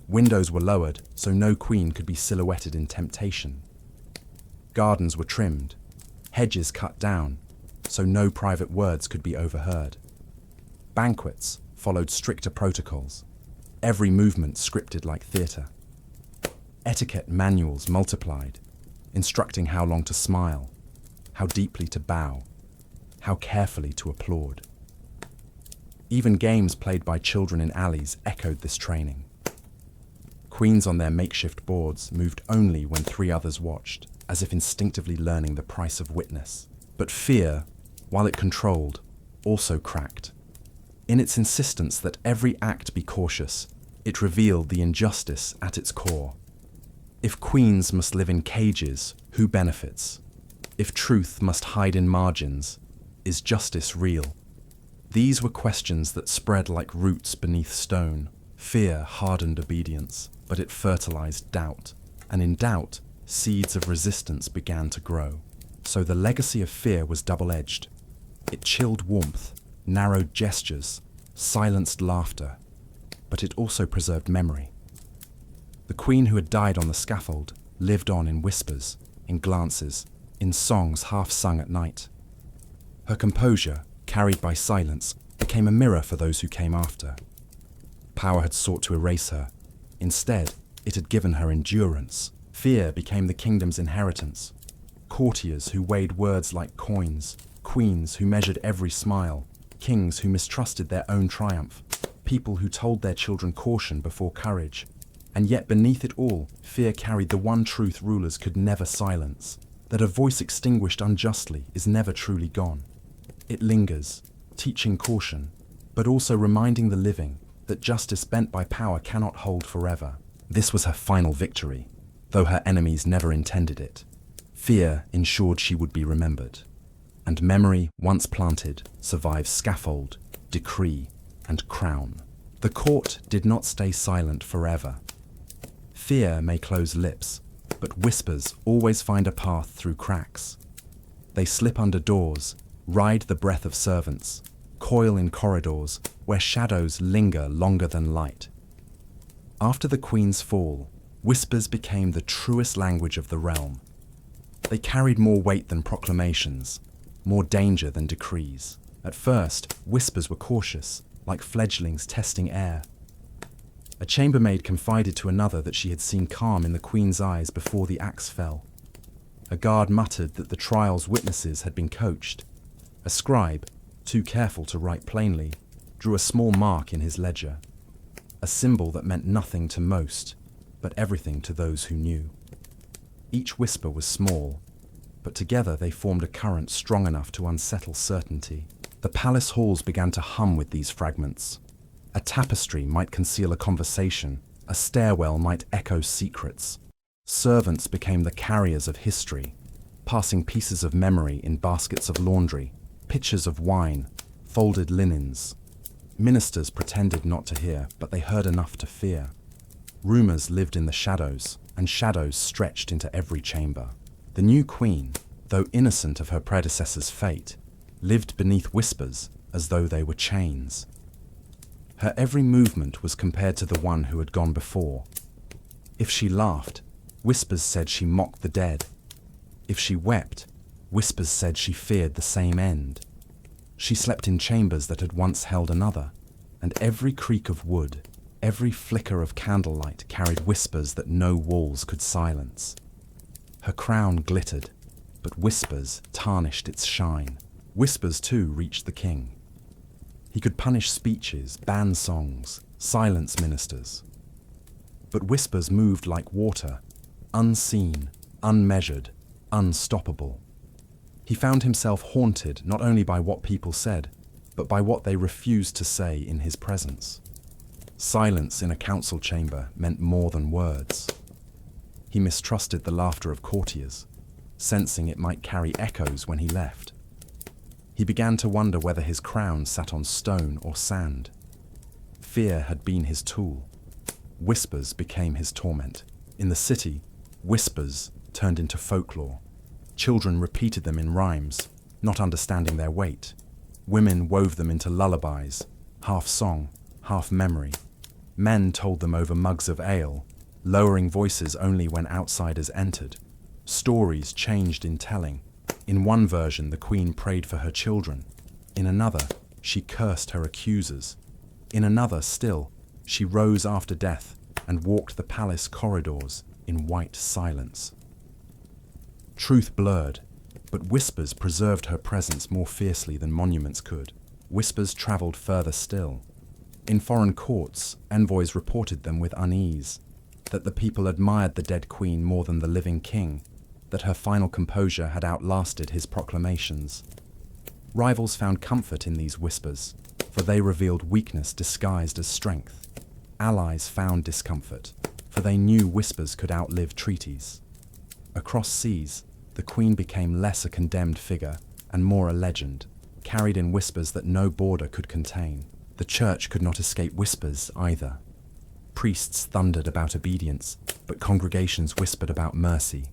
Windows were lowered so no queen could be silhouetted in temptation. Gardens were trimmed, hedges cut down, so no private words could be overheard. Banquets followed stricter protocols, every movement scripted like theatre. Etiquette manuals multiplied, instructing how long to smile, how deeply to bow, how carefully to applaud. Even games played by children in alleys echoed this training. Queens on their makeshift boards moved only when three others watched, as if instinctively learning the price of witness. But fear, while it controlled, also cracked. In its insistence that every act be cautious, it revealed the injustice at its core. If queens must live in cages, who benefits? If truth must hide in margins, is justice real? These were questions that spread like roots beneath stone. Fear hardened obedience, but it fertilized doubt. And in doubt, seeds of resistance began to grow. So the legacy of fear was double-edged. It chilled warmth, narrowed gestures, silenced laughter, but it also preserved memory. The queen who had died on the scaffold lived on in whispers, in glances, in songs half sung at night. Her composure, carried by silence, became a mirror for those who came after. Power had sought to erase her. Instead, it had given her endurance. Fear became the kingdom's inheritance. Courtiers who weighed words like coins, queens who measured every smile, kings who mistrusted their own triumph, people who told their children caution before courage. And yet beneath it all, fear carried the one truth rulers could never silence, that a voice extinguished unjustly is never truly gone. It lingers, teaching caution, but also reminding the living that justice bent by power cannot hold forever. This was her final victory, though her enemies never intended it. Fear ensured she would be remembered. And memory, once planted, survives scaffold, decree, and crown. The court did not stay silent forever. Fear may close lips, but whispers always find a path through cracks. They slip under doors, ride the breath of servants, coil in corridors where shadows linger longer than light. After the Queen's fall, whispers became the truest language of the realm. They carried more weight than proclamations, more danger than decrees. At first, whispers were cautious, like fledglings testing air. A chambermaid confided to another that she had seen calm in the Queen's eyes before the axe fell. A guard muttered that the trial's witnesses had been coached. A scribe, too careful to write plainly, drew a small mark in his ledger, a symbol that meant nothing to most, but everything to those who knew. Each whisper was small, but together they formed a current strong enough to unsettle certainty. The palace halls began to hum with these fragments. A tapestry might conceal a conversation, a stairwell might echo secrets. Servants became the carriers of history, passing pieces of memory in baskets of laundry, pitchers of wine, folded linens. Ministers pretended not to hear, but they heard enough to fear. Rumors lived in the shadows, and shadows stretched into every chamber. The new queen, though innocent of her predecessor's fate, lived beneath whispers as though they were chains. Her every movement was compared to the one who had gone before. If she laughed, whispers said she mocked the dead. If she wept, whispers said she feared the same end. She slept in chambers that had once held another, and every creak of wood, every flicker of candlelight carried whispers that no walls could silence. Her crown glittered, but whispers tarnished its shine. Whispers, too, reached the king. He could punish speeches, ban songs, silence ministers. But whispers moved like water, unseen, unmeasured, unstoppable. He found himself haunted not only by what people said, but by what they refused to say in his presence. Silence in a council chamber meant more than words. He mistrusted the laughter of courtiers, sensing it might carry echoes when he left. He began to wonder whether his crown sat on stone or sand. Fear had been his tool. Whispers became his torment. In the city, whispers turned into folklore. Children repeated them in rhymes, not understanding their weight. Women wove them into lullabies, half song, half memory. Men told them over mugs of ale, lowering voices only when outsiders entered. Stories changed in telling. In one version, the queen prayed for her children. In another, she cursed her accusers. In another still, she rose after death and walked the palace corridors in white silence. Truth blurred, but whispers preserved her presence more fiercely than monuments could. Whispers travelled further still. In foreign courts, envoys reported them with unease, that the people admired the dead queen more than the living king, that her final composure had outlasted his proclamations. Rivals found comfort in these whispers, for they revealed weakness disguised as strength. Allies found discomfort, for they knew whispers could outlive treaties. Across seas, the queen became less a condemned figure and more a legend, carried in whispers that no border could contain. The church could not escape whispers either. Priests thundered about obedience, but congregations whispered about mercy.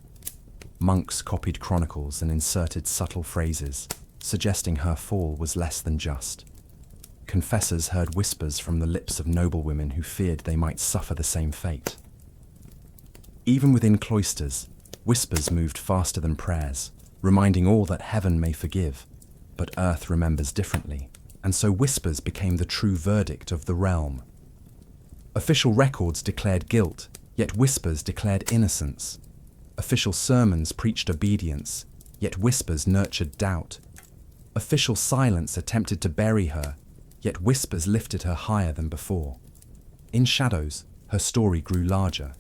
Monks copied chronicles and inserted subtle phrases, suggesting her fall was less than just. Confessors heard whispers from the lips of noblewomen who feared they might suffer the same fate. Even within cloisters, whispers moved faster than prayers, reminding all that heaven may forgive, but earth remembers differently, and so whispers became the true verdict of the realm. Official records declared guilt, yet whispers declared innocence. Official sermons preached obedience, yet whispers nurtured doubt. Official silence attempted to bury her, yet whispers lifted her higher than before. In shadows, her story grew larger,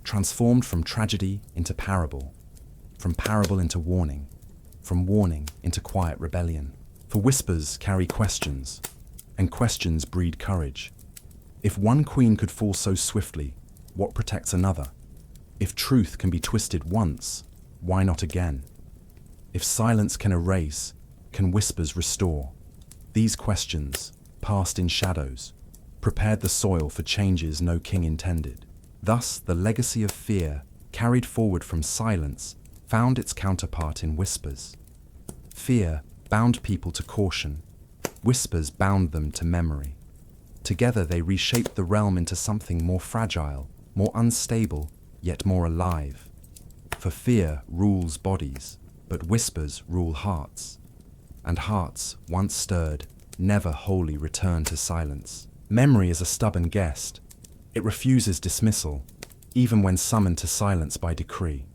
transformed from tragedy into parable, from parable into warning, from warning into quiet rebellion. For whispers carry questions, and questions breed courage. If one queen could fall so swiftly, what protects another? If truth can be twisted once, why not again? If silence can erase, can whispers restore? These questions, passed in shadows, prepared the soil for changes no king intended. Thus, the legacy of fear, carried forward from silence, found its counterpart in whispers. Fear bound people to caution. Whispers bound them to memory. Together they reshaped the realm into something more fragile, more unstable, yet more alive. For fear rules bodies, but whispers rule hearts. And hearts, once stirred, never wholly return to silence. Memory is a stubborn guest. It refuses dismissal, even when summoned to silence by decree.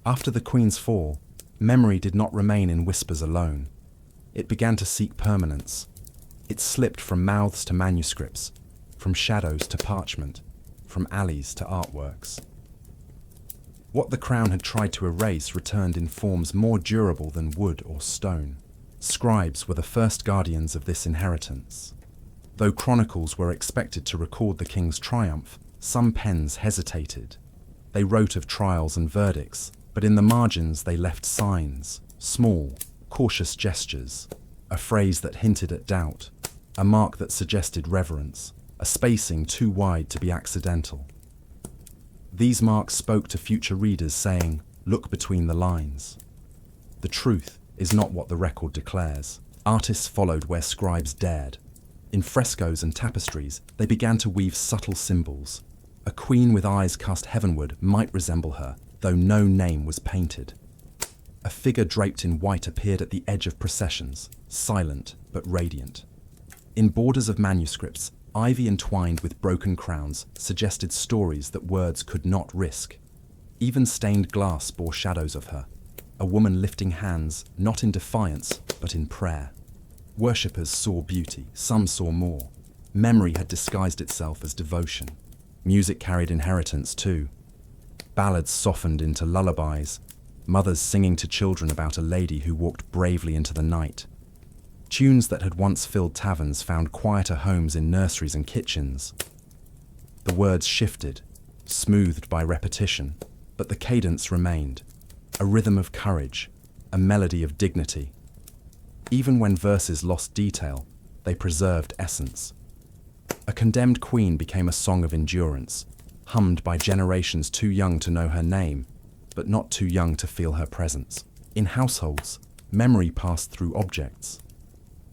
After the Queen's fall, memory did not remain in whispers alone. It began to seek permanence. It slipped from mouths to manuscripts, from shadows to parchment, from alleys to artworks. What the crown had tried to erase returned in forms more durable than wood or stone. Scribes were the first guardians of this inheritance. Though chronicles were expected to record the king's triumph, some pens hesitated. They wrote of trials and verdicts, but in the margins they left signs, small, cautious gestures, a phrase that hinted at doubt, a mark that suggested reverence, a spacing too wide to be accidental. These marks spoke to future readers saying, "Look between the lines." The truth is not what the record declares. Artists followed where scribes dared. In frescoes and tapestries, they began to weave subtle symbols. A queen with eyes cast heavenward might resemble her, though no name was painted. A figure draped in white appeared at the edge of processions, silent but radiant. In borders of manuscripts, ivy entwined with broken crowns suggested stories that words could not risk. Even stained glass bore shadows of her, a woman lifting hands not in defiance but in prayer. Worshippers saw beauty, some saw more. Memory had disguised itself as devotion. Music carried inheritance too. Ballads softened into lullabies, mothers singing to children about a lady who walked bravely into the night. Tunes that had once filled taverns found quieter homes in nurseries and kitchens. The words shifted, smoothed by repetition, but the cadence remained, a rhythm of courage, a melody of dignity. Even when verses lost detail, they preserved essence. A condemned queen became a song of endurance, hummed by generations too young to know her name, but not too young to feel her presence. In households, memory passed through objects.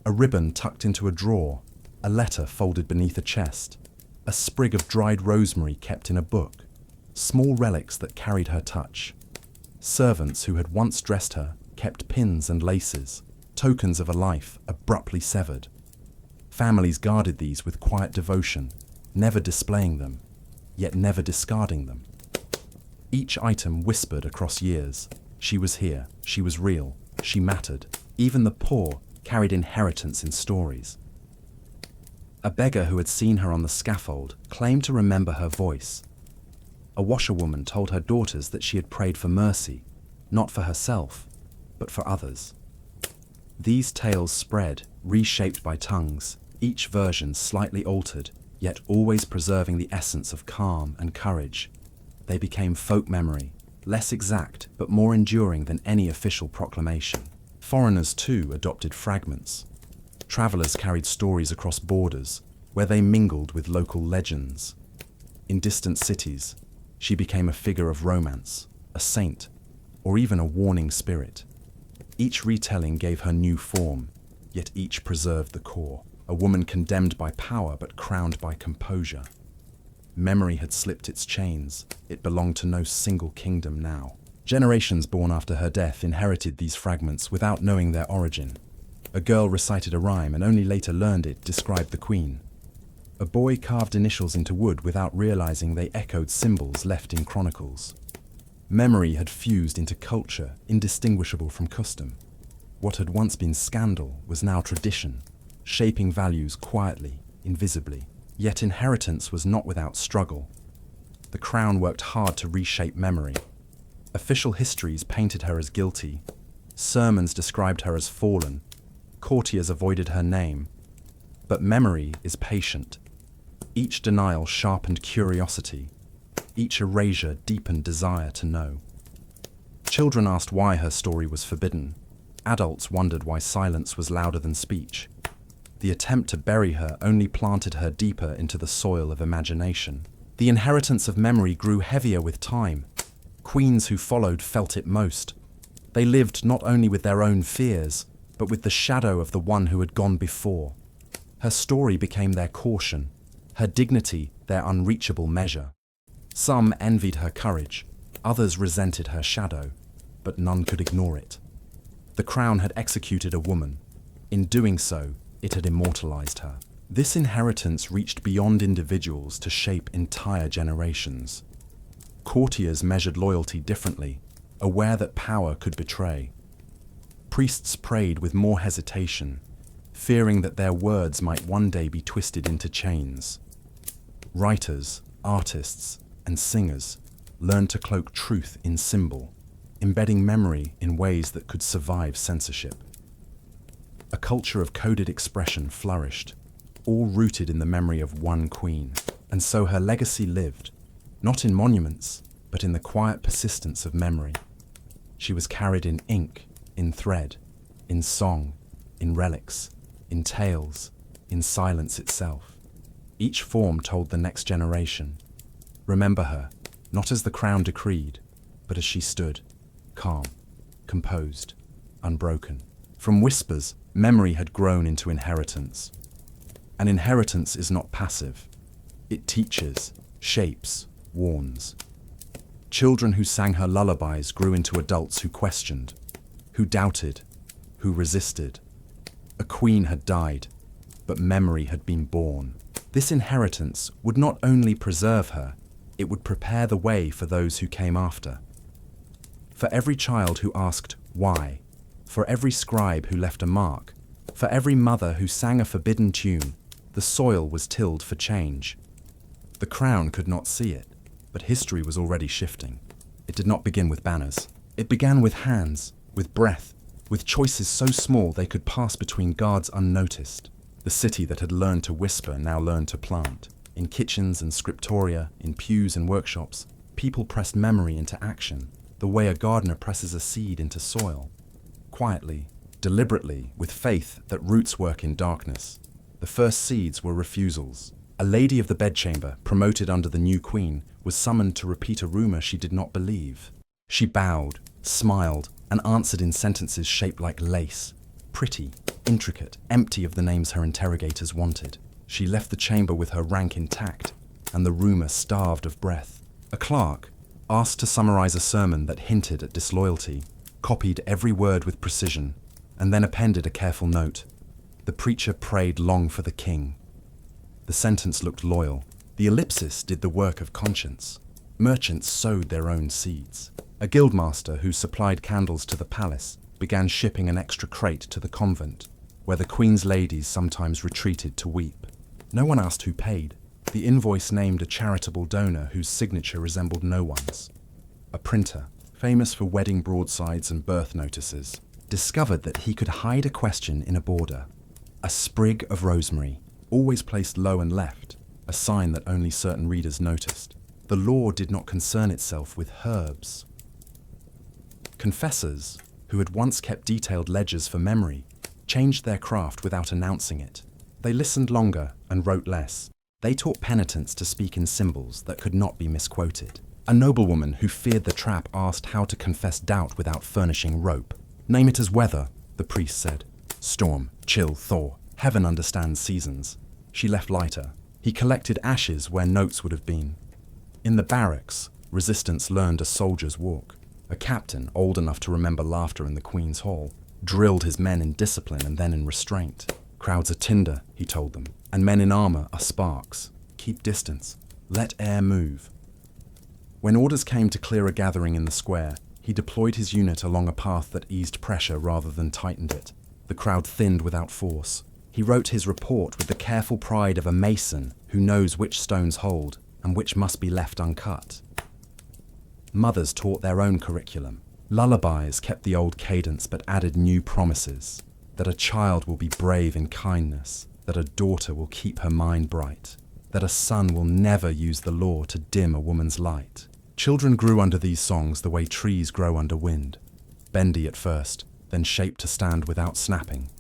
A ribbon tucked into a drawer, a letter folded beneath a chest, a sprig of dried rosemary kept in a book, small relics that carried her touch. Servants who had once dressed her kept pins and laces, tokens of a life abruptly severed. Families guarded these with quiet devotion, never displaying them, yet never discarding them. Each item whispered across years. She was here, she was real, she mattered. Even the poor carried inheritance in stories. A beggar who had seen her on the scaffold claimed to remember her voice. A washerwoman told her daughters that she had prayed for mercy, not for herself, but for others. These tales spread, reshaped by tongues, each version slightly altered, yet always preserving the essence of calm and courage. They became folk memory, less exact but more enduring than any official proclamation. Foreigners too adopted fragments. Travelers carried stories across borders, where they mingled with local legends. In distant cities, she became a figure of romance, a saint, or even a warning spirit. Each retelling gave her new form, yet each preserved the core. A woman condemned by power but crowned by composure. Memory had slipped its chains. It belonged to no single kingdom now. Generations born after her death inherited these fragments without knowing their origin. A girl recited a rhyme and only later learned it described the queen. A boy carved initials into wood without realizing they echoed symbols left in chronicles. Memory had fused into culture indistinguishable from custom. What had once been scandal was now tradition, shaping values quietly, invisibly. Yet inheritance was not without struggle. The crown worked hard to reshape memory. Official histories painted her as guilty. Sermons described her as fallen. Courtiers avoided her name. But memory is patient. Each denial sharpened curiosity. Each erasure deepened desire to know. Children asked why her story was forbidden. Adults wondered why silence was louder than speech. The attempt to bury her only planted her deeper into the soil of imagination. The inheritance of memory grew heavier with time. Queens who followed felt it most. They lived not only with their own fears, but with the shadow of the one who had gone before. Her story became their caution, her dignity their unreachable measure. Some envied her courage, others resented her shadow, but none could ignore it. The crown had executed a woman. In doing so, it had immortalized her. This inheritance reached beyond individuals to shape entire generations. Courtiers measured loyalty differently, aware that power could betray. Priests prayed with more hesitation, fearing that their words might one day be twisted into chains. Writers, artists, and singers learned to cloak truth in symbol, embedding memory in ways that could survive censorship. A culture of coded expression flourished, all rooted in the memory of one queen, and so her legacy lived, not in monuments, but in the quiet persistence of memory. She was carried in ink, in thread, in song, in relics, in tales, in silence itself. Each form told the next generation, remember her, not as the crown decreed, but as she stood, calm, composed, unbroken. From whispers, memory had grown into inheritance. An inheritance is not passive. It teaches, shapes, warns. Children who sang her lullabies grew into adults who questioned, who doubted, who resisted. A queen had died, but memory had been born. This inheritance would not only preserve her, it would prepare the way for those who came after. For every child who asked why, for every scribe who left a mark, for every mother who sang a forbidden tune, the soil was tilled for change. The crown could not see it, but history was already shifting. It did not begin with banners. It began with hands, with breath, with choices so small they could pass between guards unnoticed. The city that had learned to whisper now learned to plant. In kitchens and scriptoria, in pews and workshops, people pressed memory into action, the way a gardener presses a seed into soil. Quietly, deliberately, with faith that roots work in darkness. The first seeds were refusals. A lady of the bedchamber, promoted under the new queen, was summoned to repeat a rumor she did not believe. She bowed, smiled, and answered in sentences shaped like lace. Pretty, intricate, empty of the names her interrogators wanted. She left the chamber with her rank intact, and the rumor starved of breath. A clerk, asked to summarize a sermon that hinted at disloyalty, copied every word with precision, and then appended a careful note. The preacher prayed long for the king. The sentence looked loyal. The ellipsis did the work of conscience. Merchants sowed their own seeds. A guildmaster who supplied candles to the palace began shipping an extra crate to the convent, where the queen's ladies sometimes retreated to weep. No one asked who paid. The invoice named a charitable donor whose signature resembled no one's. A printer, famous for wedding broadsides and birth notices, discovered that he could hide a question in a border. A sprig of rosemary, always placed low and left, a sign that only certain readers noticed. The law did not concern itself with herbs. Confessors, who had once kept detailed ledgers for memory, changed their craft without announcing it. They listened longer and wrote less. They taught penitents to speak in symbols that could not be misquoted. A noblewoman who feared the trap asked how to confess doubt without furnishing rope. Name it as weather, the priest said. Storm, chill, thaw. Heaven understands seasons. She left lighter. He collected ashes where notes would have been. In the barracks, resistance learned a soldier's walk. A captain, old enough to remember laughter in the Queen's Hall, drilled his men in discipline and then in restraint. Crowds are tinder, he told them, and men in armor are sparks. Keep distance. Let air move. When orders came to clear a gathering in the square, He deployed his unit along a path that eased pressure rather than tightened it. The crowd thinned without force. He wrote his report with the careful pride of a mason who knows which stones hold and which must be left uncut. Mothers taught their own curriculum. Lullabies kept the old cadence but added new promises. That a child will be brave in kindness, that a daughter will keep her mind bright, that a son will never use the law to dim a woman's light. Children grew under these songs the way trees grow under wind, bendy at first, then shaped to stand without snapping.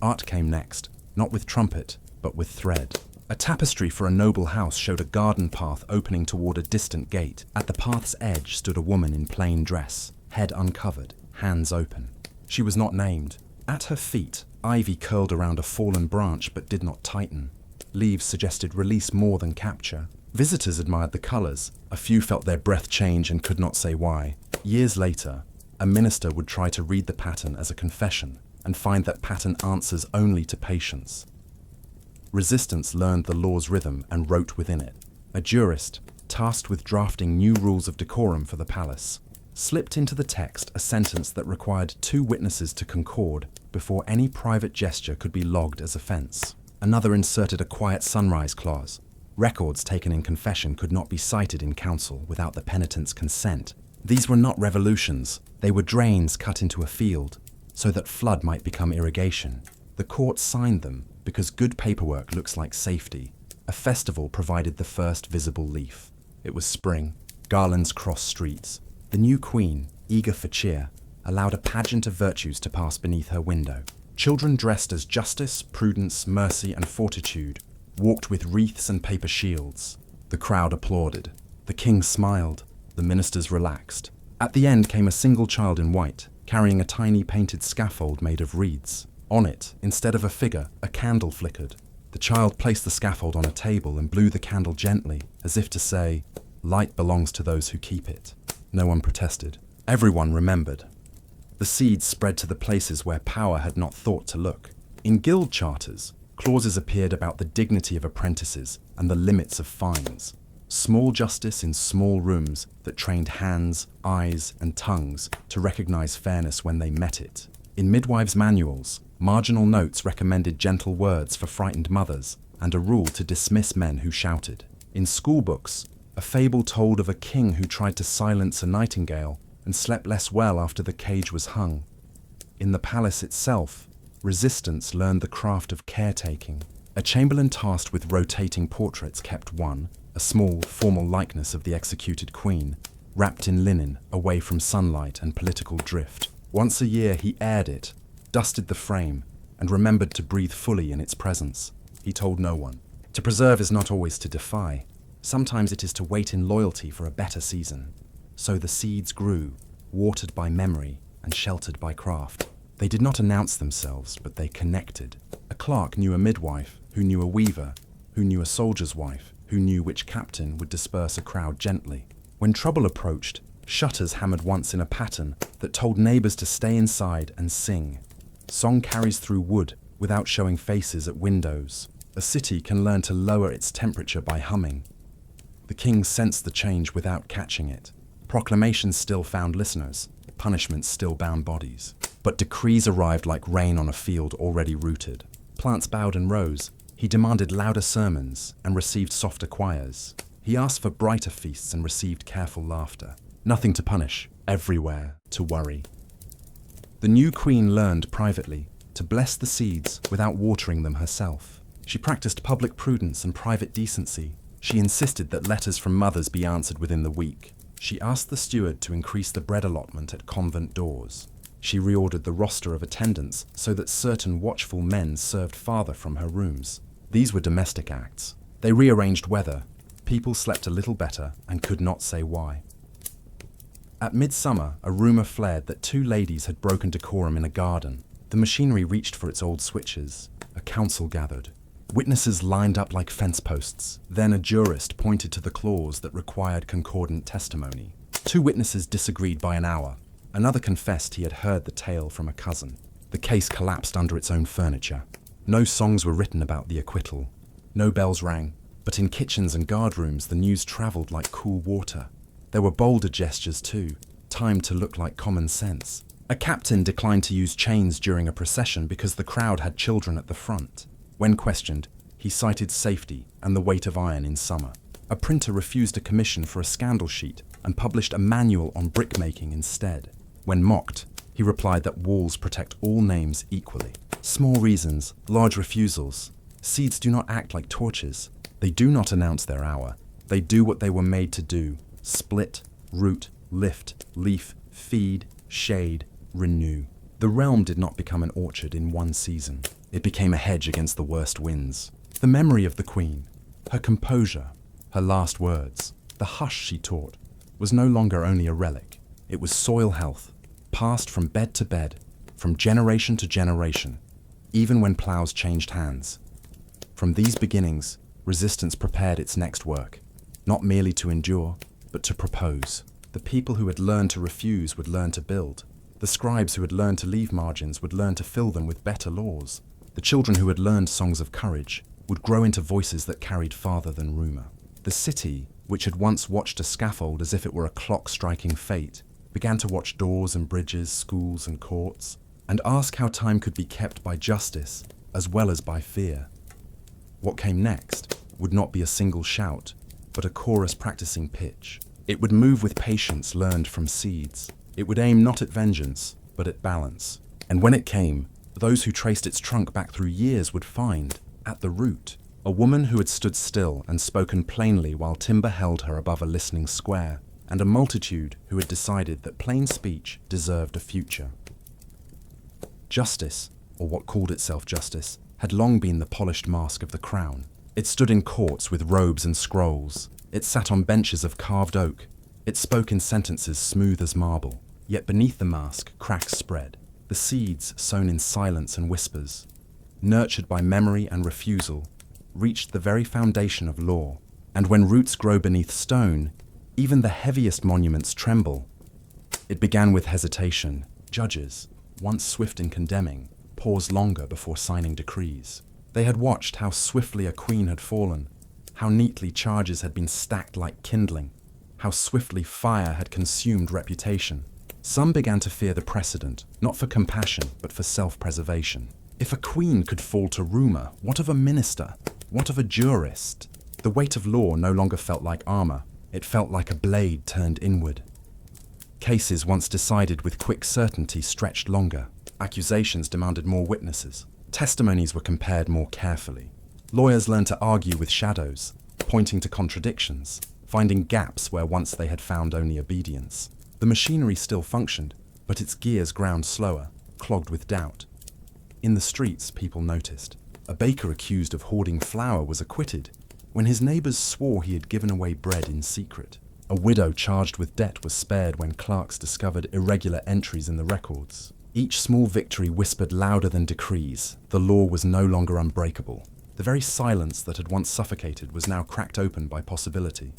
Art came next, not with trumpet, but with thread. A tapestry for a noble house showed a garden path opening toward a distant gate. At the path's edge stood a woman in plain dress, head uncovered, hands open. She was not named. At her feet, ivy curled around a fallen branch but did not tighten. Leaves suggested release more than capture. Visitors admired the colors. A few felt their breath change and could not say why. Years later, a minister would try to read the pattern as a confession and find that pattern answers only to patience. Resistance learned the law's rhythm and wrote within it. A jurist, tasked with drafting new rules of decorum for the palace, slipped into the text a sentence that required 2 witnesses to concord before any private gesture could be logged as offense. Another inserted a quiet sunrise clause. Records taken in confession could not be cited in council without the penitent's consent. These were not revolutions. They were drains cut into a field so that flood might become irrigation. The court signed them because good paperwork looks like safety. A festival provided the first visible leaf. It was spring. Garlands crossed streets. The new queen, eager for cheer, allowed a pageant of virtues to pass beneath her window. Children dressed as justice, prudence, mercy, and fortitude walked with wreaths and paper shields. The crowd applauded. The king smiled. The ministers relaxed. At the end came a single child in white, carrying a tiny painted scaffold made of reeds. On it, instead of a figure, a candle flickered. The child placed the scaffold on a table and blew the candle gently, as if to say, "Light belongs to those who keep it." No one protested. Everyone remembered. The seeds spread to the places where power had not thought to look. In guild charters, clauses appeared about the dignity of apprentices and the limits of fines. Small justice in small rooms that trained hands, eyes, and tongues to recognize fairness when they met it. In midwives' manuals, marginal notes recommended gentle words for frightened mothers and a rule to dismiss men who shouted. In school books, a fable told of a king who tried to silence a nightingale and slept less well after the cage was hung. In the palace itself, resistance learned the craft of caretaking. A chamberlain tasked with rotating portraits kept one, a small, formal likeness of the executed queen, wrapped in linen, away from sunlight and political drift. Once a year he aired it, dusted the frame, and remembered to breathe fully in its presence. He told no one. To preserve is not always to defy. Sometimes it is to wait in loyalty for a better season. So the seeds grew, watered by memory and sheltered by craft. They did not announce themselves, but they connected. A clerk knew a midwife, who knew a weaver, who knew a soldier's wife, who knew which captain would disperse a crowd gently. When trouble approached, shutters hammered once in a pattern that told neighbors to stay inside and sing. Song carries through wood without showing faces at windows. A city can learn to lower its temperature by humming. The king sensed the change without catching it. Proclamations still found listeners, punishments still bound bodies. But decrees arrived like rain on a field already rooted. Plants bowed and rose. He demanded louder sermons and received softer choirs. He asked for brighter feasts and received careful laughter. Nothing to punish, everywhere to worry. The new queen learned privately to bless the seeds without watering them herself. She practiced public prudence and private decency. She insisted that letters from mothers be answered within the week. She asked the steward to increase the bread allotment at convent doors. She reordered the roster of attendants so that certain watchful men served farther from her rooms. These were domestic acts. They rearranged weather. People slept a little better and could not say why. At midsummer, a rumor flared that 2 ladies had broken decorum in a garden. The machinery reached for its old switches. A council gathered. Witnesses lined up like fence posts. Then a jurist pointed to the clause that required concordant testimony. 2 witnesses disagreed by an hour. Another confessed he had heard the tale from a cousin. The case collapsed under its own furniture. No songs were written about the acquittal. No bells rang. But in kitchens and guardrooms, the news traveled like cool water. There were bolder gestures too. time to look like common sense. A captain declined to use chains during a procession because the crowd had children at the front. When questioned, he cited safety and the weight of iron in summer. A printer refused a commission for a scandal sheet and published a manual on brickmaking instead. When mocked, he replied that walls protect all names equally. Small reasons, large refusals. Seeds do not act like torches. They do not announce their hour. They do what they were made to do: split, root, lift, leaf, feed, shade, renew. The realm did not become an orchard in one season. It became a hedge against the worst winds. The memory of the queen, her composure, her last words, the hush she taught, was no longer only a relic. It was soil health, passed from bed to bed, from generation to generation, even when plows changed hands. From these beginnings, resistance prepared its next work, not merely to endure, but to propose. The people who had learned to refuse would learn to build. The scribes who had learned to leave margins would learn to fill them with better laws. The children who had learned songs of courage would grow into voices that carried farther than rumor. The city, which had once watched a scaffold as if it were a clock striking fate, began to watch doors and bridges, schools and courts, and ask how time could be kept by justice as well as by fear. What came next would not be a single shout, but a chorus practicing pitch. It would move with patience learned from seeds. It would aim not at vengeance, but at balance. And when it came, those who traced its trunk back through years would find, at the root, a woman who had stood still and spoken plainly while timber held her above a listening square, and a multitude who had decided that plain speech deserved a future. Justice, or what called itself justice, had long been the polished mask of the crown. It stood in courts with robes and scrolls. It sat on benches of carved oak. It spoke in sentences smooth as marble. Yet beneath the mask, cracks spread. The seeds, sown in silence and whispers, nurtured by memory and refusal, reached the very foundation of law. And when roots grow beneath stone, even the heaviest monuments tremble. It began with hesitation. Judges, once swift in condemning, paused longer before signing decrees. They had watched how swiftly a queen had fallen, how neatly charges had been stacked like kindling, how swiftly fire had consumed reputation. Some began to fear the precedent, not for compassion, but for self-preservation. If a queen could fall to rumor, what of a minister? What of a jurist? The weight of law no longer felt like armor. It felt like a blade turned inward. Cases once decided with quick certainty stretched longer. Accusations demanded more witnesses. Testimonies were compared more carefully. Lawyers learned to argue with shadows, pointing to contradictions, finding gaps where once they had found only obedience. The machinery still functioned, but its gears ground slower, clogged with doubt. In the streets, people noticed. A baker accused of hoarding flour was acquitted, when his neighbors swore he had given away bread in secret. A widow charged with debt was spared when clerks discovered irregular entries in the records. Each small victory whispered louder than decrees. The law was no longer unbreakable. The very silence that had once suffocated was now cracked open by possibility.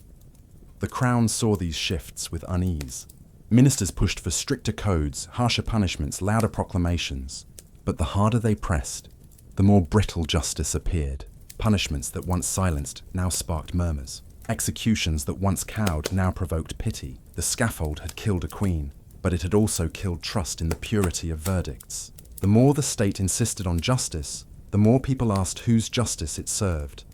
The Crown saw these shifts with unease. Ministers pushed for stricter codes, harsher punishments, louder proclamations. But the harder they pressed, the more brittle justice appeared. Punishments that once silenced now sparked murmurs. Executions that once cowed now provoked pity. The scaffold had killed a queen, but it had also killed trust in the purity of verdicts. The more the state insisted on justice, the more people asked whose justice it served.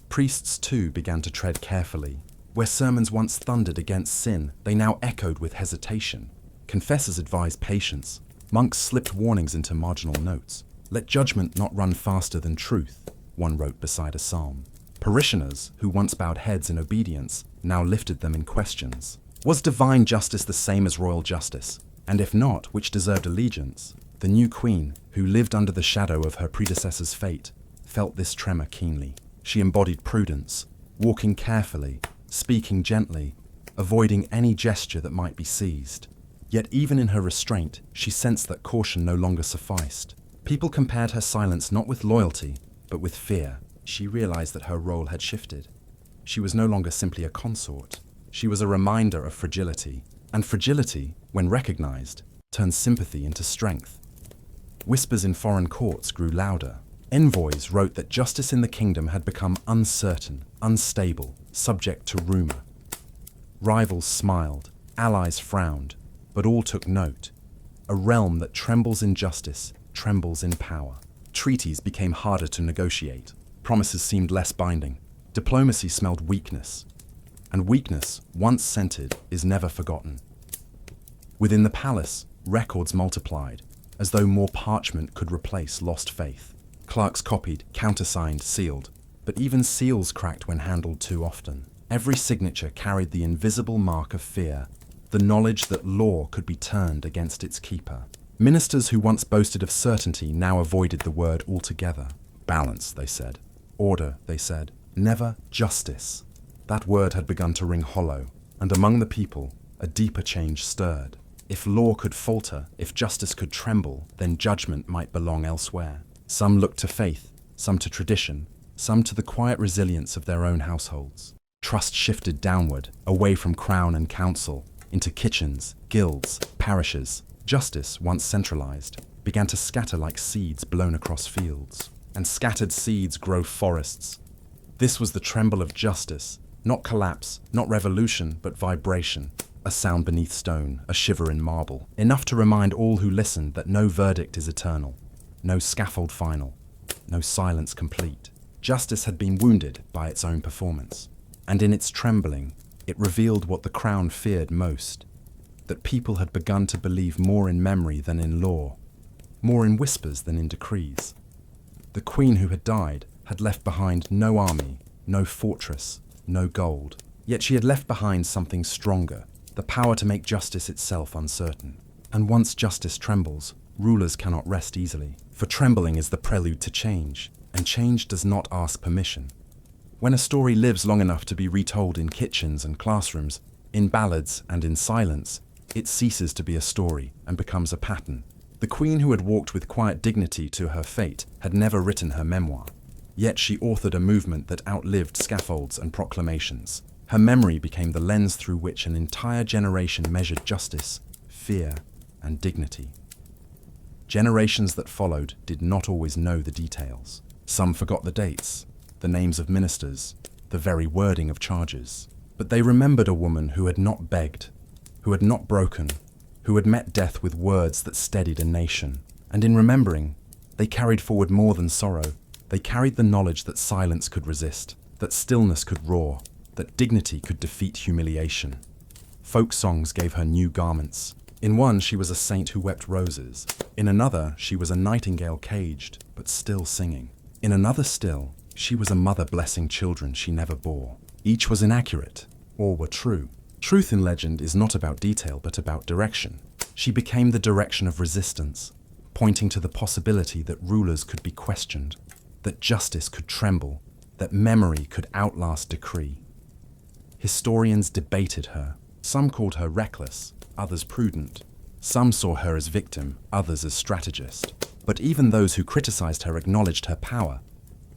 Priests too began to tread carefully. Where sermons once thundered against sin, they now echoed with hesitation. Confessors advised patience. Monks slipped warnings into marginal notes. Let judgment not run faster than truth, one wrote beside a psalm. Parishioners, who once bowed heads in obedience, now lifted them in questions. Was divine justice the same as royal justice? And if not, which deserved allegiance? The new queen, who lived under the shadow of her predecessor's fate, felt this tremor keenly. She embodied prudence, walking carefully, speaking gently, avoiding any gesture that might be seized. Yet even in her restraint, she sensed that caution no longer sufficed. People compared her silence not with loyalty, but with fear. She realized that her role had shifted. She was no longer simply a consort. She was a reminder of fragility, and fragility, when recognized, turned sympathy into strength. Whispers in foreign courts grew louder. Envoys wrote that justice in the kingdom had become uncertain, unstable, subject to rumor. Rivals smiled, allies frowned, but all took note. A realm that trembles in justice, trembles in power. Treaties became harder to negotiate. Promises seemed less binding. Diplomacy smelled weakness. And weakness, once scented, is never forgotten. Within the palace, records multiplied, as though more parchment could replace lost faith. Clerks copied, countersigned, sealed, but even seals cracked when handled too often. Every signature carried the invisible mark of fear, the knowledge that law could be turned against its keeper. Ministers who once boasted of certainty now avoided the word altogether. Balance, they said. Order, they said. Never justice. That word had begun to ring hollow, and among the people, a deeper change stirred. If law could falter, if justice could tremble, then judgment might belong elsewhere. Some looked to faith, some to tradition, some to the quiet resilience of their own households. Trust shifted downward, away from crown and council, into kitchens, guilds, parishes. Justice, once centralized, began to scatter like seeds blown across fields. And scattered seeds grow forests. This was the tremble of justice, not collapse, not revolution, but vibration. A sound beneath stone, a shiver in marble, enough to remind all who listened that no verdict is eternal, no scaffold final, no silence complete. Justice had been wounded by its own performance, and in its trembling, it revealed what the crown feared most, that people had begun to believe more in memory than in law, more in whispers than in decrees. The queen who had died had left behind no army, no fortress, no gold, yet she had left behind something stronger, the power to make justice itself uncertain. And once justice trembles, rulers cannot rest easily, for trembling is the prelude to change, and change does not ask permission. When a story lives long enough to be retold in kitchens and classrooms, in ballads and in silence, it ceases to be a story and becomes a pattern. The queen who had walked with quiet dignity to her fate had never written her memoir, yet she authored a movement that outlived scaffolds and proclamations. Her memory became the lens through which an entire generation measured justice, fear, and dignity. Generations that followed did not always know the details. Some forgot the dates, the names of ministers, the very wording of charges. But they remembered a woman who had not begged, who had not broken, who had met death with words that steadied a nation. And in remembering, they carried forward more than sorrow. They carried the knowledge that silence could resist, that stillness could roar, that dignity could defeat humiliation. Folk songs gave her new garments. In one, she was a saint who wept roses. In another, she was a nightingale caged, but still singing. In another still, she was a mother blessing children she never bore. Each was inaccurate, all were true. Truth in legend is not about detail, but about direction. She became the direction of resistance, pointing to the possibility that rulers could be questioned, that justice could tremble, that memory could outlast decree. Historians debated her. Some called her reckless, others prudent. Some saw her as victim, others as strategist. But even those who criticized her acknowledged her power.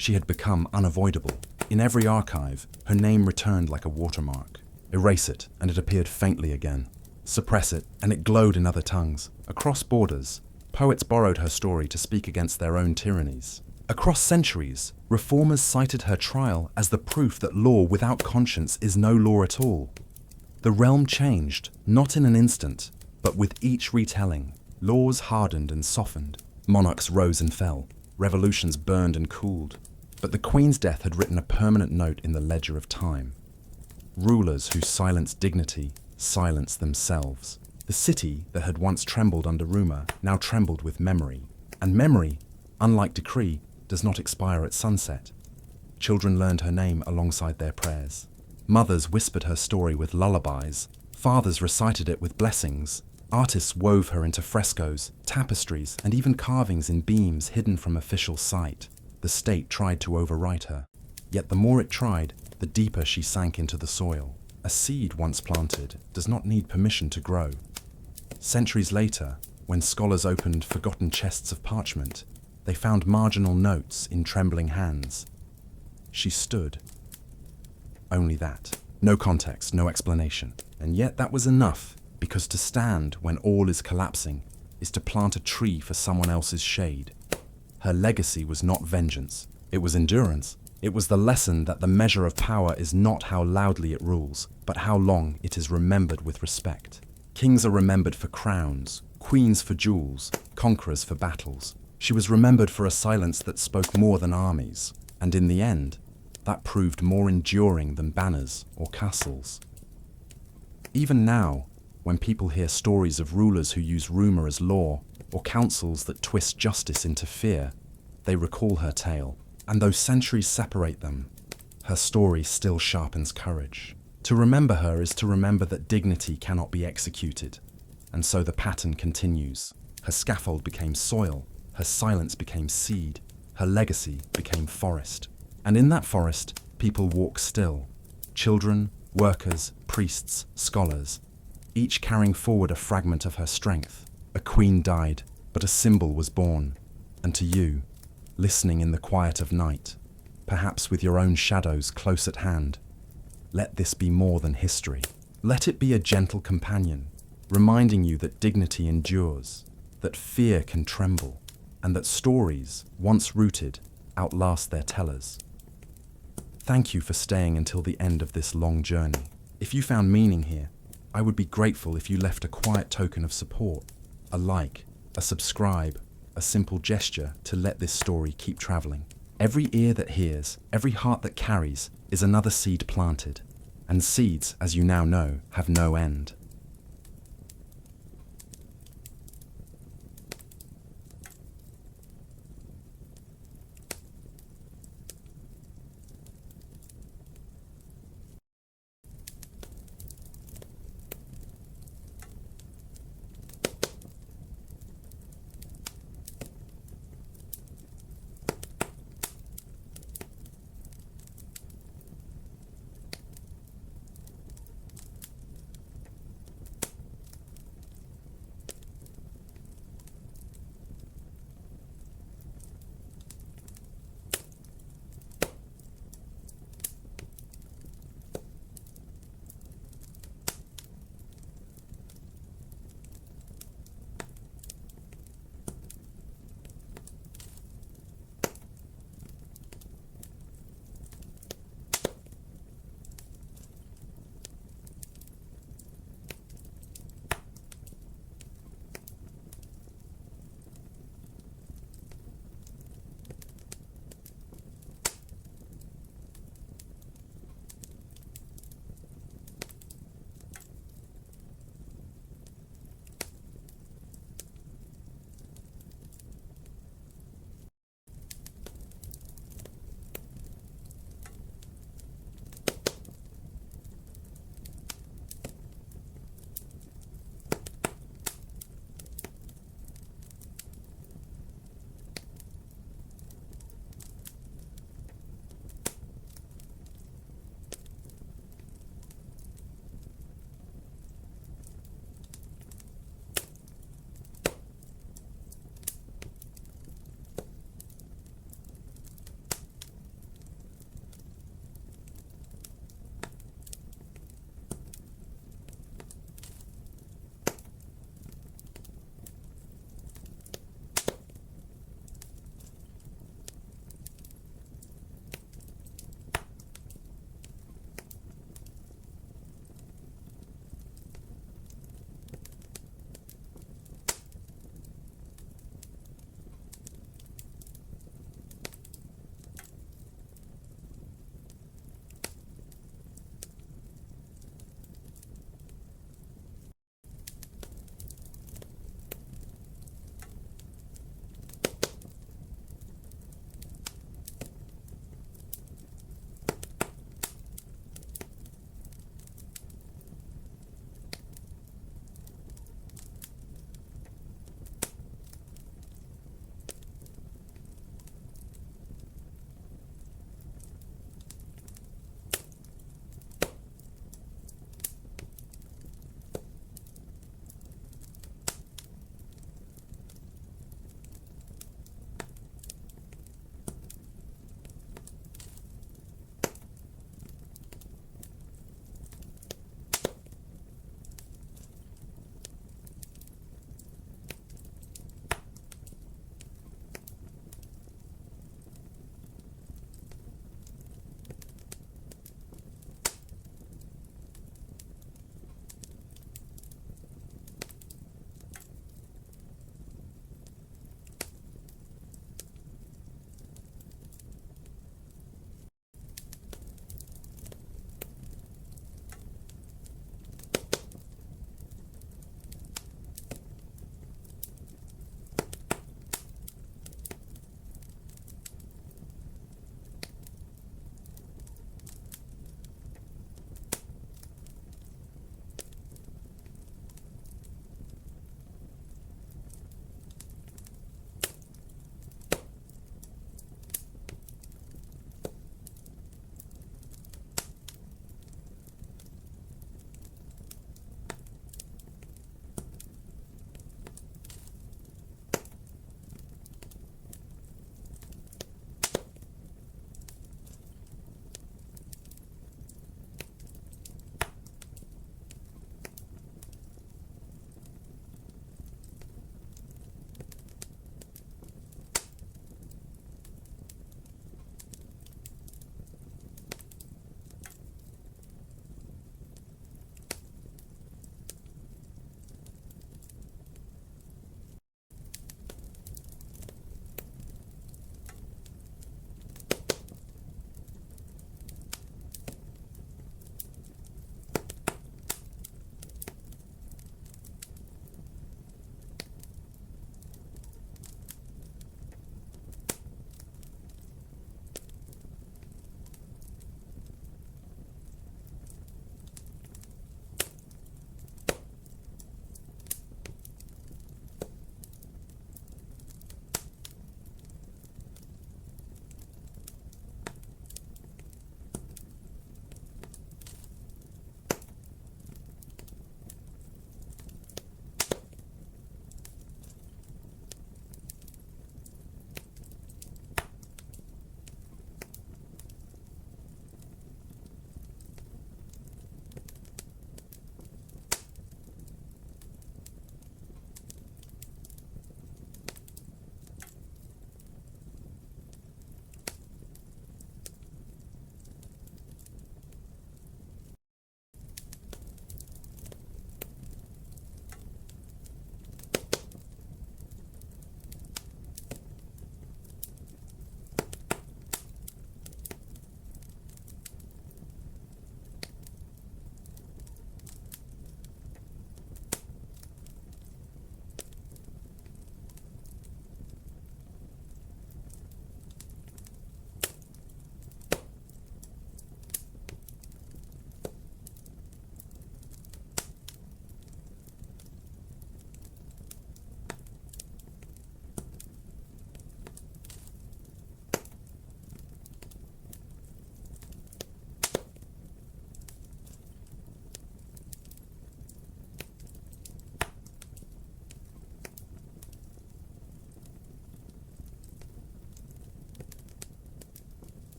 She had become unavoidable. In every archive, her name returned like a watermark. Erase it, and it appeared faintly again. Suppress it, and it glowed in other tongues. Across borders, poets borrowed her story to speak against their own tyrannies. Across centuries, reformers cited her trial as the proof that law without conscience is no law at all. The realm changed, not in an instant, but with each retelling. Laws hardened and softened. Monarchs rose and fell. Revolutions burned and cooled. But the Queen's death had written a permanent note in the ledger of time. Rulers who silenced dignity silenced themselves. The city that had once trembled under rumor now trembled with memory. And memory, unlike decree, does not expire at sunset. Children learned her name alongside their prayers. Mothers whispered her story with lullabies. Fathers recited it with blessings. Artists wove her into frescoes, tapestries, and even carvings in beams hidden from official sight. The state tried to overwrite her. Yet the more it tried, the deeper she sank into the soil. A seed once planted does not need permission to grow. Centuries later, when scholars opened forgotten chests of parchment, they found marginal notes in trembling hands. She stood. Only that. No context, no explanation. And yet that was enough, because to stand when all is collapsing is to plant a tree for someone else's shade. Her legacy was not vengeance. It was endurance. It was the lesson that the measure of power is not how loudly it rules, but how long it is remembered with respect. Kings are remembered for crowns, queens for jewels, conquerors for battles. She was remembered for a silence that spoke more than armies, and in the end, that proved more enduring than banners or castles. Even now, when people hear stories of rulers who use rumor as law, or councils that twist justice into fear, they recall her tale. And though centuries separate them, her story still sharpens courage. To remember her is to remember that dignity cannot be executed, and so the pattern continues. Her scaffold became soil, her silence became seed, her legacy became forest. And in that forest, people walk still. Children, workers, priests, scholars, each carrying forward a fragment of her strength. A queen died, but a symbol was born. And to you, listening in the quiet of night, perhaps with your own shadows close at hand, let this be more than history. Let it be a gentle companion, reminding you that dignity endures, that fear can tremble, and that stories, once rooted, outlast their tellers. Thank you for staying until the end of this long journey. If you found meaning here, I would be grateful if you left a quiet token of support, a like, a subscribe, a simple gesture to let this story keep traveling. Every ear that hears, every heart that carries, is another seed planted. And seeds, as you now know, have no end.